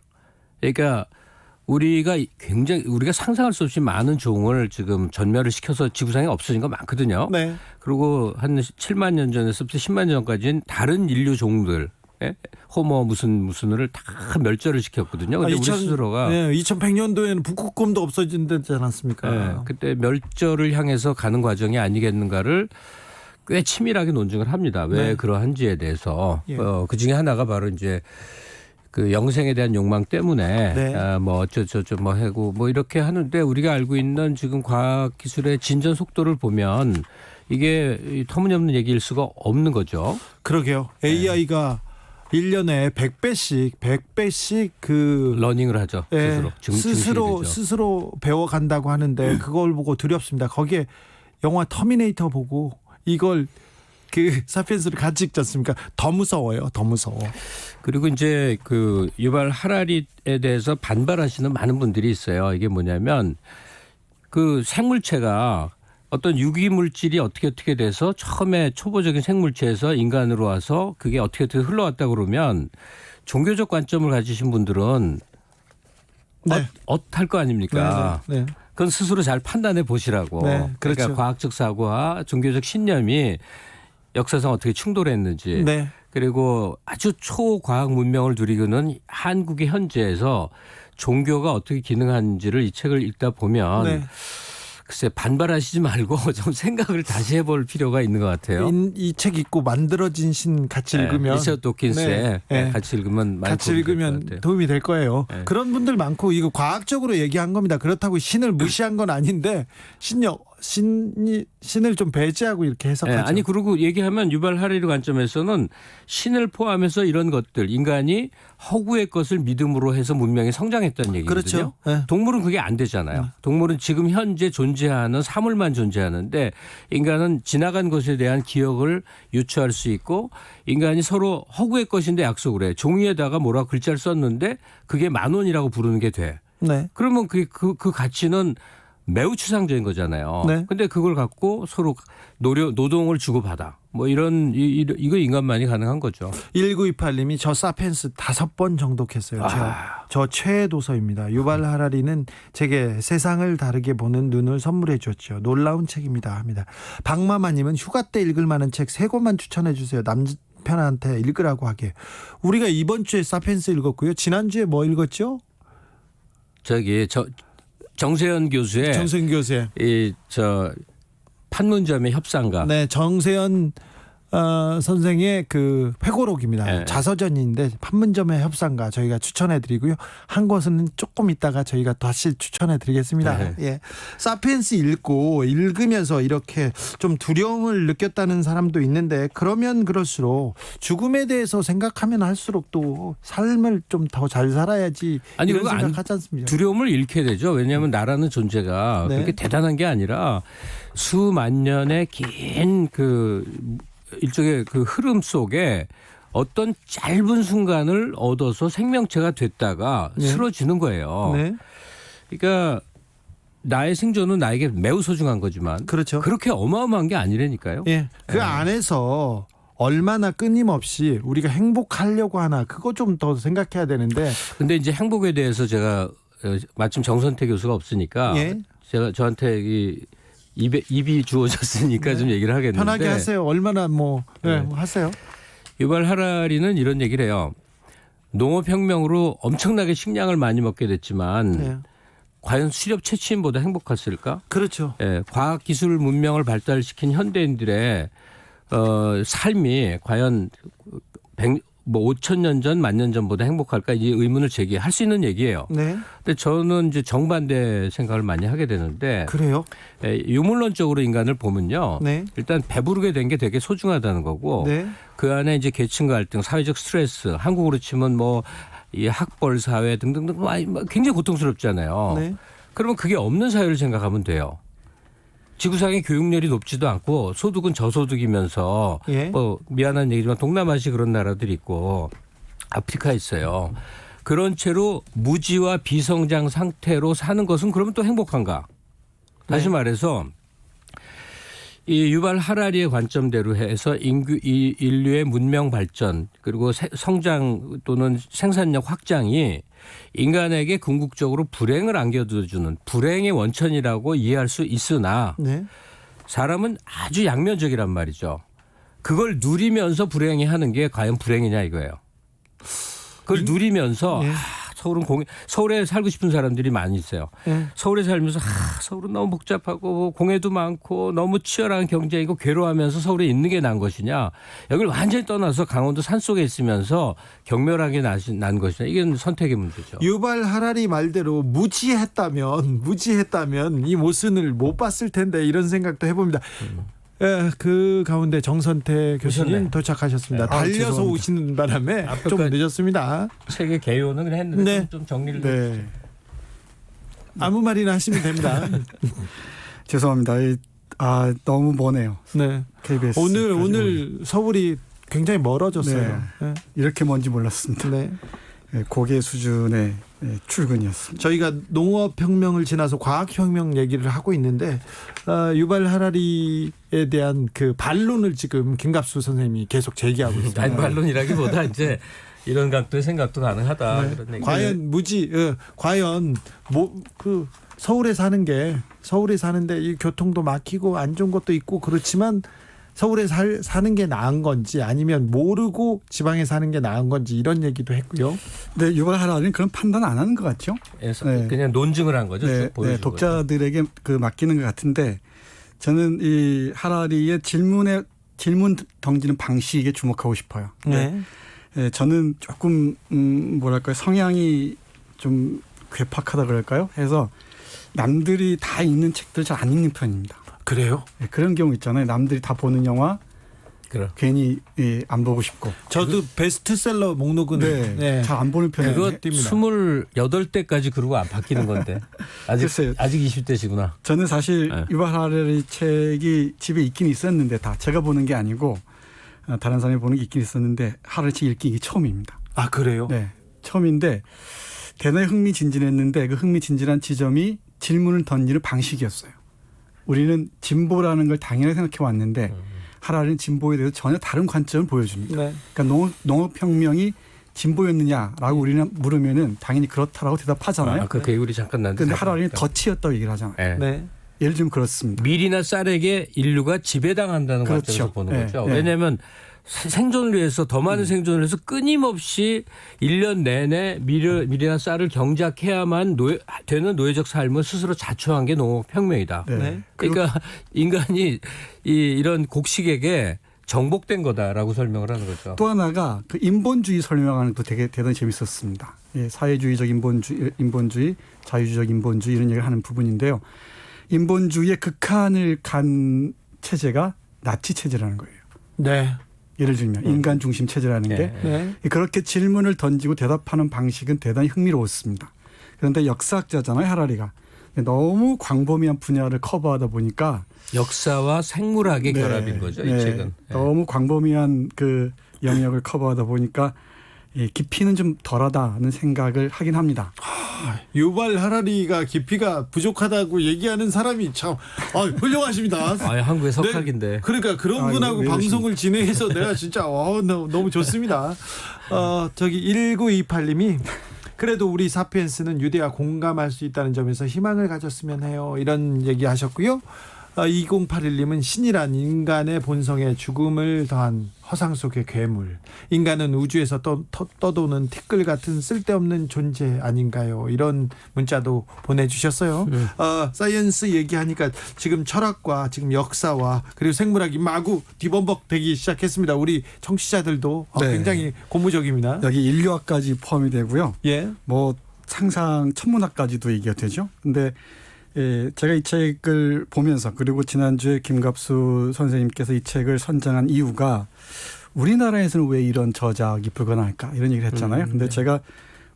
그러니까 우리가 상상할 수 없이 많은 종을 지금 전멸을 시켜서 지구상에 없어진 거 많거든요. 네. 그리고 한 7만 년 전에서부터 10만 년 전까지는 다른 인류 종들 호모 무슨을 다 멸절을 시켰거든요. 근데 우리 스스로가 2100년도에는 북극곰도 없어진다지 않았습니까? 네, 그때 멸절을 향해서 가는 과정이 아니겠는가를 꽤 치밀하게 논증을 합니다. 왜 그러한지에 대해서 그 중에 하나가 바로 이제 그 영생에 대한 욕망 때문에 어쩌저쩌 하고 이렇게 하는데 우리가 알고 있는 지금 과학 기술의 진전 속도를 보면 이게 터무니없는 얘기일 수가 없는 거죠. 그러게요. AI가 1년에 100배씩 그 러닝을 하죠. 스스로 배워간다고 하는데 그걸 보고 두렵습니다. 거기에 영화 터미네이터 보고 이걸 그 사피엔스를 같이 읽지 않습니까? 더 무서워요. 더 무서워. 그리고 이제 그 유발 하라리에 대해서 반발하시는 많은 분들이 있어요. 이게 뭐냐면 그 생물체가 어떤 유기물질이 어떻게 돼서 처음에 초보적인 생물체에서 인간으로 와서 그게 어떻게 흘러왔다 그러면 종교적 관점을 가지신 분들은 할 거 아닙니까? 네. 그건 스스로 잘 판단해 보시라고. 네, 그렇죠. 그러니까 과학적 사고와 종교적 신념이 역사상 어떻게 충돌했는지. 네. 그리고 아주 초과학 문명을 누리고는 한국의 현재에서 종교가 어떻게 기능하는지를 이 책을 읽다 보면 글쎄 반발하시지 말고 좀 생각을 다시 해볼 필요가 있는 것 같아요. 이 책 읽고 만들어진 신 같이 읽으면 리처드 도킨스의 같이 읽으면 도움이 될 거예요. 그런 분들 많고 이거 과학적으로 얘기한 겁니다. 그렇다고 신을 무시한 건 아닌데 신을 좀 배제하고 이렇게 해석하죠. 아니 그리고 얘기하면 유발 하라리 관점에서는 신을 포함해서 이런 것들 인간이 허구의 것을 믿음으로 해서 문명이 성장했다는 얘기거든요. 그렇죠. 동물은 그게 안 되잖아요. 동물은 지금 현재 존재하는 사물만 존재하는데 인간은 지나간 것에 대한 기억을 유추할 수 있고 인간이 서로 허구의 것인데 약속을 해. 종이에다가 뭐라고 글자를 썼는데 그게 10,000원이라고 부르는 게 돼. 그러면 그 가치는 매우 추상적인 거잖아요. 근데 그걸 갖고 서로 노동을 주고받아. 이거 인간만이 가능한 거죠. 1928님이 저 사피엔스 5번 정독했어요. 저 최애 도서입니다. 유발 하라리는 제게 세상을 다르게 보는 눈을 선물해 줬죠. 놀라운 책입니다. 합니다. 박마마님은 휴가 때 읽을 만한 책 3권만 추천해 주세요. 남편한테 읽으라고 하게. 우리가 이번 주에 사피엔스 읽었고요. 지난주에 뭐 읽었죠? 정세현 교수의 판문점의 협상가. 네, 정세현 선생의 그 회고록입니다. 네. 자서전인데 판문점의 협상가 저희가 추천해드리고요. 한 것은 조금 있다가 저희가 다시 추천해드리겠습니다. 네. 예, 사피엔스 읽으면서 이렇게 좀 두려움을 느꼈다는 사람도 있는데 그러면 그럴수록 죽음에 대해서 생각하면 할수록 또 삶을 좀 더 잘 살아야지. 아니, 이런 그거 안- 생각하지 않습니까? 두려움을 잃게 되죠. 왜냐하면 나라는 존재가 네. 그렇게 대단한 게 아니라 수만 년의 긴 그 일종의 그 흐름 속에 어떤 짧은 순간을 얻어서 생명체가 됐다가 네. 쓰러지는 거예요. 네, 그러니까 나의 생존은 나에게 매우 소중한 거지만 그렇죠. 그렇게 어마어마한 게 아니라니까요. 예, 그 안에서 얼마나 끊임없이 우리가 행복하려고 하나 그거 좀 더 생각해야 되는데. 근데 이제 행복에 대해서 제가 마침 정선태 교수가 없으니까 예. 제가 저한테 입이 주어졌으니까 좀 얘기를 하겠는데 편하게 하세요. 얼마나 뭐 네, 네. 하세요. 유발 하라리는 이런 얘기를 해요. 농업혁명으로 엄청나게 식량을 많이 먹게 됐지만 네. 과연 수렵 채취인보다 행복했을까? 그렇죠. 예, 과학기술 문명을 발달시킨 현대인들의 삶이 과연 5,000년 전, 10,000년 전보다 행복할까? 이 의문을 제기할 수 있는 얘기예요. 네. 근데 저는 이제 정반대 생각을 많이 하게 되는데 그래요. 유물론적으로 인간을 보면요. 네. 일단 배부르게 된 게 되게 소중하다는 거고 네. 그 안에 이제 계층 갈등, 사회적 스트레스, 한국으로 치면 뭐 이 학벌 사회 등등등 굉장히 고통스럽잖아요. 네. 그러면 그게 없는 사회를 생각하면 돼요. 지구상의 교육열이 높지도 않고 소득은 저소득이면서 예. 뭐 미안한 얘기지만 동남아시 그런 나라들이 있고 아프리카 있어요. 그런 채로 무지와 비성장 상태로 사는 것은 그러면 또 행복한가? 다시 네. 말해서 이 유발 하라리의 관점대로 해서 인류의 문명 발전 그리고 성장 또는 생산력 확장이 인간에게 궁극적으로 불행을 안겨주는 불행의 원천이라고 이해할 수 있으나 네. 사람은 아주 양면적이란 말이죠. 그걸 누리면서 불행해 하는 게 과연 불행이냐 이거예요. 그걸 누리면서 네. 서울에 살고 싶은 사람들이 많이 있어요. 네. 서울에 살면서 서울은 너무 복잡하고 공해도 많고 너무 치열한 경쟁이고 괴로워하면서 서울에 있는 게 난 것이냐. 여기를 완전히 떠나서 강원도 산속에 있으면서 경멸하게 난 것이냐. 이건 선택의 문제죠. 유발 하라리 말대로 무지했다면 이 모순을 못 봤을 텐데 이런 생각도 해봅니다. 예, 그 가운데 정선태 교수님 오셨네. 도착하셨습니다. 네. 달려서 죄송합니다. 오시는 바람에 좀 앞에까지- 늦었습니다. 책의 개요는 그냥 했는데 네. 좀 정리를 네. 아무 말이나 하시면 됩니다. 죄송합니다. 너무 머네요. 네. KBS. 오늘 서울이 굉장히 멀어졌어요. 네. 이렇게 먼지 몰랐습니다. 네. 고개 수준의 출근이었습니다. 저희가 농업혁명을 지나서 과학혁명 얘기를 하고 있는데 유발 하라리에 대한 그 반론을 지금 김갑수 선생님이 계속 제기하고 있습니다. 아니 반론이라기보다 이제 이런 각도의 생각도 가능하다. 네. 그런 얘기. 과연 과연 그 서울에 사는데 이 교통도 막히고 안 좋은 것도 있고 그렇지만 서울에 사는 게 나은 건지 아니면 모르고 지방에 사는 게 나은 건지 이런 얘기도 했고요. 네, 유발 하라리는 그런 판단 안 하는 것 같죠? 네. 그냥 논증을 한 거죠. 쭉 보여준 거죠. 독자들에게 맡기는 것 같은데 저는 이 하라리의 질문 던지는 방식에 주목하고 싶어요. 네. 저는 조금 뭐랄까요, 성향이 좀 괴팍하다 그럴까요? 해서 남들이 다 읽는 책들 잘 안 읽는 편입니다. 그래요? 네, 그런 경우 있잖아요. 남들이 다 보는 영화 괜히 안 보고 싶고. 저도 베스트셀러 목록은 잘 안 보는 편이에요. 그거 띄웁니다. 28대까지 그러고 안 바뀌는 건데. 글쎄요. 아직 20대시구나. 저는 사실 네. 유발 하라리 책이 집에 있긴 있었는데 다 제가 보는 게 아니고 다른 사람이 보는 게 있긴 있었는데 하라리 책 읽기 이게 처음입니다. 아 그래요? 네, 처음인데 대단히 흥미진진했는데 그 흥미진진한 지점이 질문을 던지는 방식이었어요. 우리는 진보라는 걸 당연하게 생각해 왔는데 하라리는 진보에 대해서 전혀 다른 관점을 보여줍니다. 네. 그러니까 농업혁명이 진보였느냐라고 우리는 물으면은 당연히 그렇다라고 대답하잖아요. 아까 그 얘기 잠깐 나는데. 그런데 하라리는 덫이었다고 얘기를 하잖아요. 네. 네. 예를 들면 그렇습니다. 밀이나 쌀에게 인류가 지배당한다는 그렇죠. 관점에서 보는 네, 거죠. 네. 왜냐하면 생존을 위해서 더 많은 생존을 위해서 끊임없이 1년 내내 밀이나 쌀을 경작해야만 되는 노예적 삶을 스스로 자초한 게 농업혁명이다. 네. 네. 그러니까 인간이 이런 곡식에게 정복된 거다라고 설명을 하는 거죠. 또 하나가 그 인본주의 설명하는 것도 되게 대단히 재밌었습니다. 예, 사회주의적 인본주의, 자유주의적 인본주의 이런 얘기를 하는 부분인데요. 인본주의의 극한을 간 체제가 나치 체제라는 거예요. 네. 예를 들면 인간 중심 체제라는 게 네. 그렇게 질문을 던지고 대답하는 방식은 대단히 흥미로웠습니다. 그런데 역사학자잖아요, 하라리가. 너무 광범위한 분야를 커버하다 보니까 역사와 생물학의 네, 결합인 거죠, 이 네, 책은. 너무 광범위한 그 영역을 커버하다 보니까 깊이는 좀 덜하다는 생각을 하긴 합니다. 유발 하라리가 깊이가 부족하다고 얘기하는 사람이 참 훌륭하십니다. 아, 한국의 석학인데. 그러니까 그런 분하고 네, 방송을 진행해서 내가 진짜 너무 좋습니다. 저기 1928님이 그래도 우리 사피엔스는 유대와 공감할 수 있다는 점에서 희망을 가졌으면 해요. 이런 얘기하셨고요. 2081님은 신이란 인간의 본성에 죽음을 더한 허상 속의 괴물. 인간은 우주에서 떠도는 티끌 같은 쓸데없는 존재 아닌가요? 이런 문자도 보내주셨어요. 사이언스 얘기하니까 지금 철학과 지금 역사와 그리고 생물학이 마구 뒤범벅되기 시작했습니다. 우리 청취자들도 네. 굉장히 고무적입니다. 여기 인류학까지 포함이 되고요. 예. 뭐 상상 천문학까지도 얘기가 되죠. 근데 제가 이 책을 보면서 그리고 지난주에 김갑수 선생님께서 이 책을 선정한 이유가 우리나라에서는 왜 이런 저작이 불가능할까 이런 얘기를 했잖아요. 근데 제가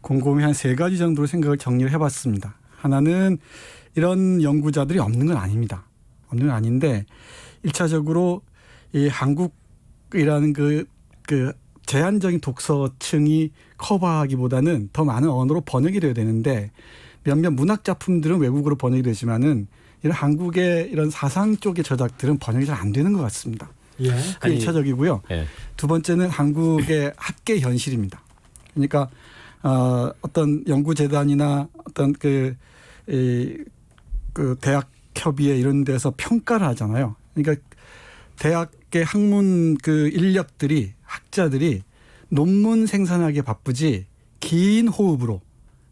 곰곰이 한 3가지 정도로 생각을 정리를 해봤습니다. 하나는 이런 연구자들이 없는 건 아닙니다. 없는 건 아닌데 1차적으로 이 한국이라는 그 제한적인 독서층이 커버하기보다는 더 많은 언어로 번역이 돼야 되는데 몇몇 문학 작품들은 외국어로 번역이 되지만은 이런 한국의 이런 사상 쪽의 저작들은 번역이 잘 안 되는 것 같습니다. 예. 그게 1차적이고요. 예. 두 번째는 한국의 학계 현실입니다. 그러니까 어떤 연구재단이나 어떤 그 대학 협의회 이런 데서 평가를 하잖아요. 그러니까 대학의 학문 그 인력들이 학자들이 논문 생산하기에 바쁘지 긴 호흡으로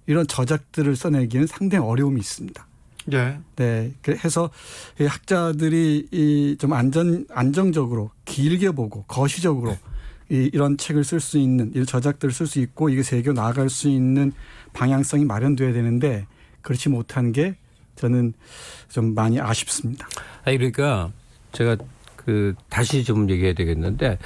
이런 저작들을 써내기는 상당히 어려움이 있습니다. 예. 네, 그래서 학자들이 좀 안정적으로 길게 보고 거시적으로 이런 책을 쓸 수 있는 이런 저작들을 쓸 수 있고 이게 세계로 나아갈 수 있는 방향성이 마련돼야 되는데 그렇지 못한 게 저는 좀 많이 아쉽습니다. 아니 그러니까 제가 다시 좀 얘기해야 되겠는데.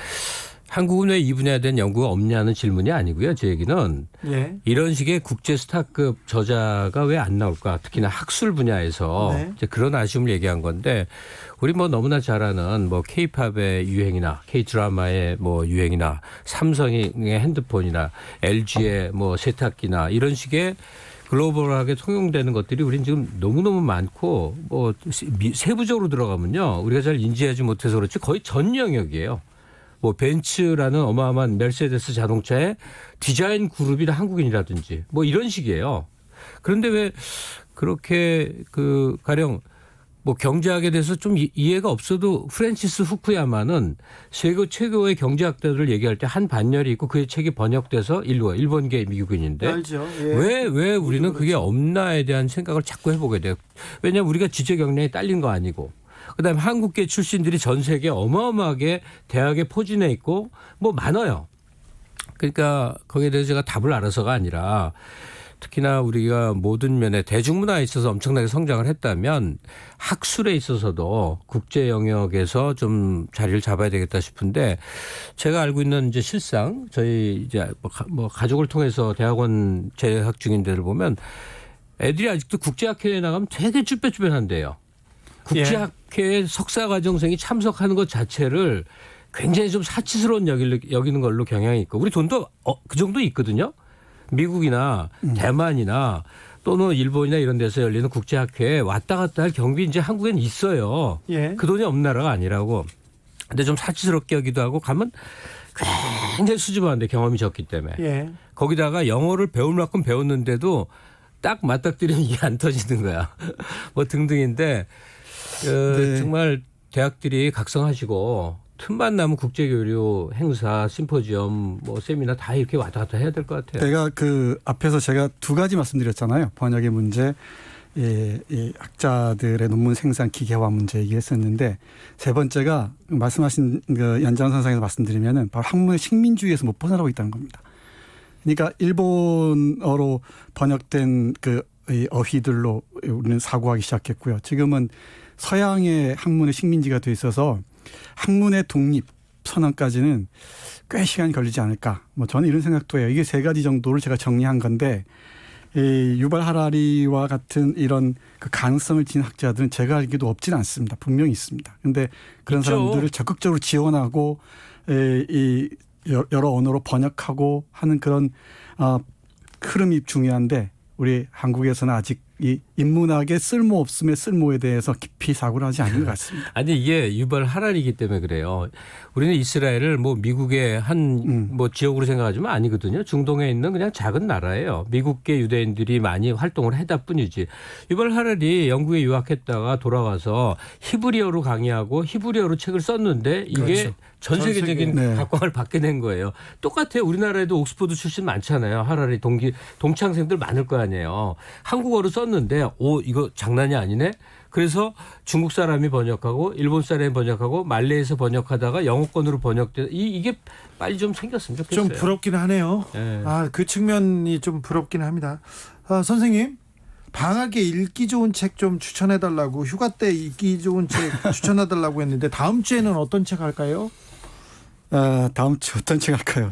한국은 왜 이 분야에 대한 연구가 없냐는 질문이 아니고요. 제 얘기는 예. 이런 식의 국제 스타급 저자가 왜 안 나올까? 특히나 학술 분야에서 네. 이제 그런 아쉬움을 얘기한 건데 우리 뭐 너무나 잘 아는 뭐 K-팝의 유행이나 K-드라마의 뭐 유행이나 삼성의 핸드폰이나 LG의 뭐 세탁기나 이런 식의 글로벌하게 통용되는 것들이 우리는 지금 너무너무 많고 뭐 세부적으로 들어가면요. 우리가 잘 인지하지 못해서 그렇지 거의 전 영역이에요. 뭐 벤츠라는 어마어마한 메르세데스 자동차의 디자인 그룹이 한국인이라든지 뭐 이런 식이에요. 그런데 왜 그렇게 가령 뭐 경제학에 대해서 좀 이해가 없어도 프랜시스 후쿠야마는 세계 최고의 경제학자들을 얘기할 때 한 반열이 있고 그의 책이 번역돼서 일본계 미국인인데 알죠. 예. 왜 우리는 그게 없나에 대한 생각을 자꾸 해보게 돼요. 왜냐하면 우리가 지적 역량이 딸린 거 아니고. 그다음에 한국계 출신들이 전 세계에 어마어마하게 대학에 포진해 있고 뭐 많아요. 그러니까 거기에 대해서 제가 답을 알아서가 아니라 특히나 우리가 모든 면에 대중문화에 있어서 엄청나게 성장을 했다면 학술에 있어서도 국제 영역에서 좀 자리를 잡아야 되겠다 싶은데 제가 알고 있는 이제 실상 저희 이제 뭐 가족을 통해서 대학원 재학 중인 데를 보면 애들이 아직도 국제학회에 나가면 되게 쭈뼛쭈뼛한데요. 국제학회에 석사과정생이 참석하는 것 자체를 굉장히 좀 사치스러운 여기는 걸로 경향이 있고 우리 돈도 그 정도 있거든요. 미국이나 대만이나 또는 일본이나 이런 데서 열리는 국제학회에 왔다 갔다 할 경비 이제 한국엔 있어요. 예. 그 돈이 없는 나라가 아니라고. 근데 좀 사치스럽게 여기도 하고 가면 굉장히 수줍어한데 경험이 적기 때문에. 예. 거기다가 영어를 배울 만큼 배웠는데도 딱 맞닥뜨리면 이게 안 터지는 거야. 뭐 등등인데 네. 정말 대학들이 각성하시고 틈만 나면 국제교류 행사, 심포지엄, 뭐 세미나 다 이렇게 왔다 갔다 해야 될 것 같아요. 제가 앞에서 제가 2가지 말씀드렸잖아요. 번역의 문제, 이 학자들의 논문 생산 기계화 문제 얘기했었는데 세 번째가 말씀하신 그 연장선상에서 말씀드리면은 바로 학문의 식민주의에서 못 벗어나고 있다는 겁니다. 그러니까 일본어로 번역된 그 어휘들로 우리는 사고하기 시작했고요. 지금은 서양의 학문의 식민지가 돼 있어서 학문의 독립 선언까지는 꽤 시간이 걸리지 않을까. 뭐 저는 이런 생각도 해요. 이게 세 가지 정도를 제가 정리한 건데 이 유발 하라리와 같은 이런 그 가능성을 지닌 학자들은 제가 알기도 없지는 않습니다. 분명히 있습니다. 그런데 그런 있죠. 사람들을 적극적으로 지원하고 이 여러 언어로 번역하고 하는 그런 흐름이 중요한데 우리 한국에서는 아직 이 인문학의 쓸모없음의 쓸모에 대해서 깊이 사고를 하지 않는 것 같습니다. 아니 이게 유발 하라리이기 때문에 그래요. 우리는 이스라엘을 뭐 미국의 한 뭐 지역으로 생각하지만 아니거든요. 중동에 있는 그냥 작은 나라예요. 미국계 유대인들이 많이 활동을 했다 뿐이지. 유발 하라리 영국에 유학했다가 돌아와서 히브리어로 강의하고 히브리어로 책을 썼는데 이게 그렇죠. 전 세계적인 네. 각광을 받게 된 거예요. 똑같아요. 우리나라에도 옥스퍼드 출신 많잖아요. 하라리 동창생들 많을 거 아니에요. 한국어로 썼는데 이거 장난이 아니네. 그래서 중국 사람이 번역하고 일본 사람이 번역하고 말레이에서 번역하다가 영어권으로 번역돼 이게 빨리 좀 생겼으면 좋겠어요. 좀 부럽긴 하네요. 네. 그 측면이 좀 부럽긴 합니다. 선생님 방학에 읽기 좋은 책 좀 추천해달라고 휴가 때 읽기 좋은 책 추천해달라고 했는데 다음 주에는 어떤 책 할까요? 다음 주 어떤 책 할까요?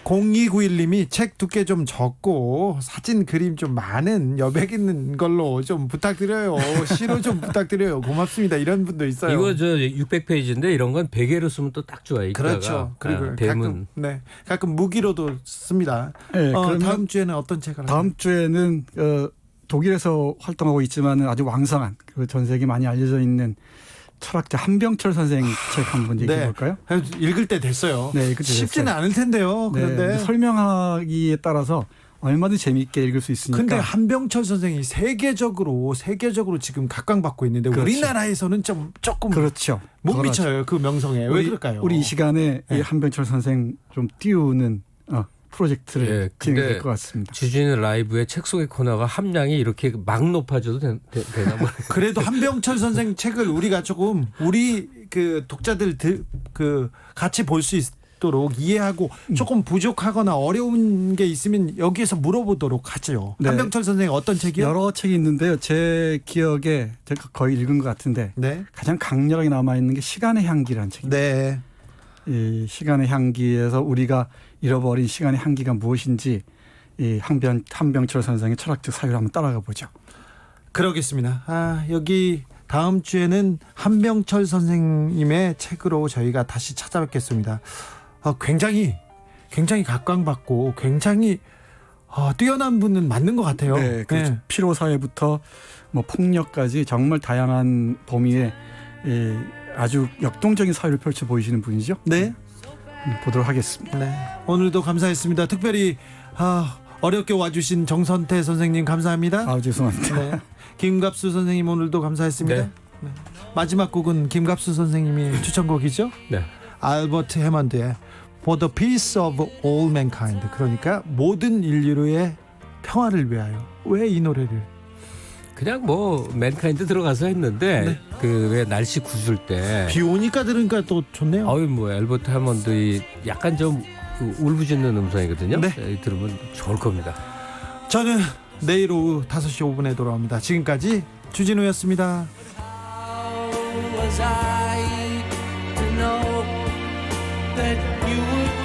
0291님이 책 두께 좀 적고 사진 그림 좀 많은 여백 있는 걸로 좀 부탁드려요. 시로 좀 부탁드려요. 고맙습니다. 이런 분도 있어요. 이거 저 600페이지인데 이런 건 베개로 쓰면 또 딱 좋아요. 그렇죠. 그리고 대문. 가끔 무기로도 씁니다. 네, 그러면 다음 주에는 어떤 책 할까요? 다음 주에는 독일에서 활동하고 있지만 아주 왕성한 그리고 전 세계 많이 알려져 있는 철학자 한병철 선생 책 한번 얘기해 볼까요? 읽을 때 됐어요. 네, 읽을 때 쉽지는 됐어요. 않을 텐데요. 네, 그런데 설명하기에 따라서 얼마든지 재미있게 읽을 수 있으니까. 근데 한병철 선생이 세계적으로 지금 각광받고 있는데 그렇죠. 우리나라에서는 조금 그렇죠. 못 덜하죠. 미쳐요. 그 명성에. 왜 그럴까요? 우리 이 시간에 네. 이 한병철 선생 좀 띄우는 프로젝트를 예, 진행될 근데 것 같습니다. 주진우 라이브의 책 속의 코너가 함량이 이렇게 막 높아져도 되나 뭐. 그래도 한병철 선생 책을 우리가 조금 우리 그 독자들 같이 볼 수 있도록 이해하고 조금 부족하거나 어려운 게 있으면 여기에서 물어보도록 하죠. 네. 한병철 선생 어떤 책이요? 여러 책이 있는데요. 제 기억에 제가 거의 읽은 것 같은데 네. 가장 강렬하게 남아있는 게 시간의 향기라는 책입니다. 네. 이 시간의 향기에서 우리가 잃어버린 시간의 향기가 무엇인지 이 한병철 선생의 철학적 사유를 한번 따라가 보죠. 그러겠습니다. 여기 다음 주에는 한병철 선생님의 책으로 저희가 다시 찾아뵙겠습니다. 굉장히 각광받고 굉장히 뛰어난 분은 맞는 것 같아요. 네, 그렇죠. 네. 피로 사회부터 뭐 폭력까지 정말 다양한 범위의 아주 역동적인 사회를 펼쳐 보이시는 분이죠. 네. 보도록 하겠습니다. 네. 오늘도 감사했습니다. 특별히 어렵게 와주신 정선태 선생님 감사합니다. 죄송합니다. 네. 김갑수 선생님 오늘도 감사했습니다. 네. 네. 마지막 곡은 김갑수 선생님이 추천곡이죠. 네. 알버트 해먼드의 For the Peace of All Mankind. 그러니까 모든 인류의 평화를 위하여. 왜 이 노래를? 그냥 뭐 맨카인드 들어가서 했는데 그 왜 날씨 구줄 때 비 오니까 들으니까 또 좋네요. 뭐 엘버트 하몬드 약간 좀 울부짖는 음성이거든요. 네. 들으면 좋을 겁니다. 저는 내일 오후 5시 5분에 돌아옵니다. 지금까지 주진우였습니다. Was I to know that you would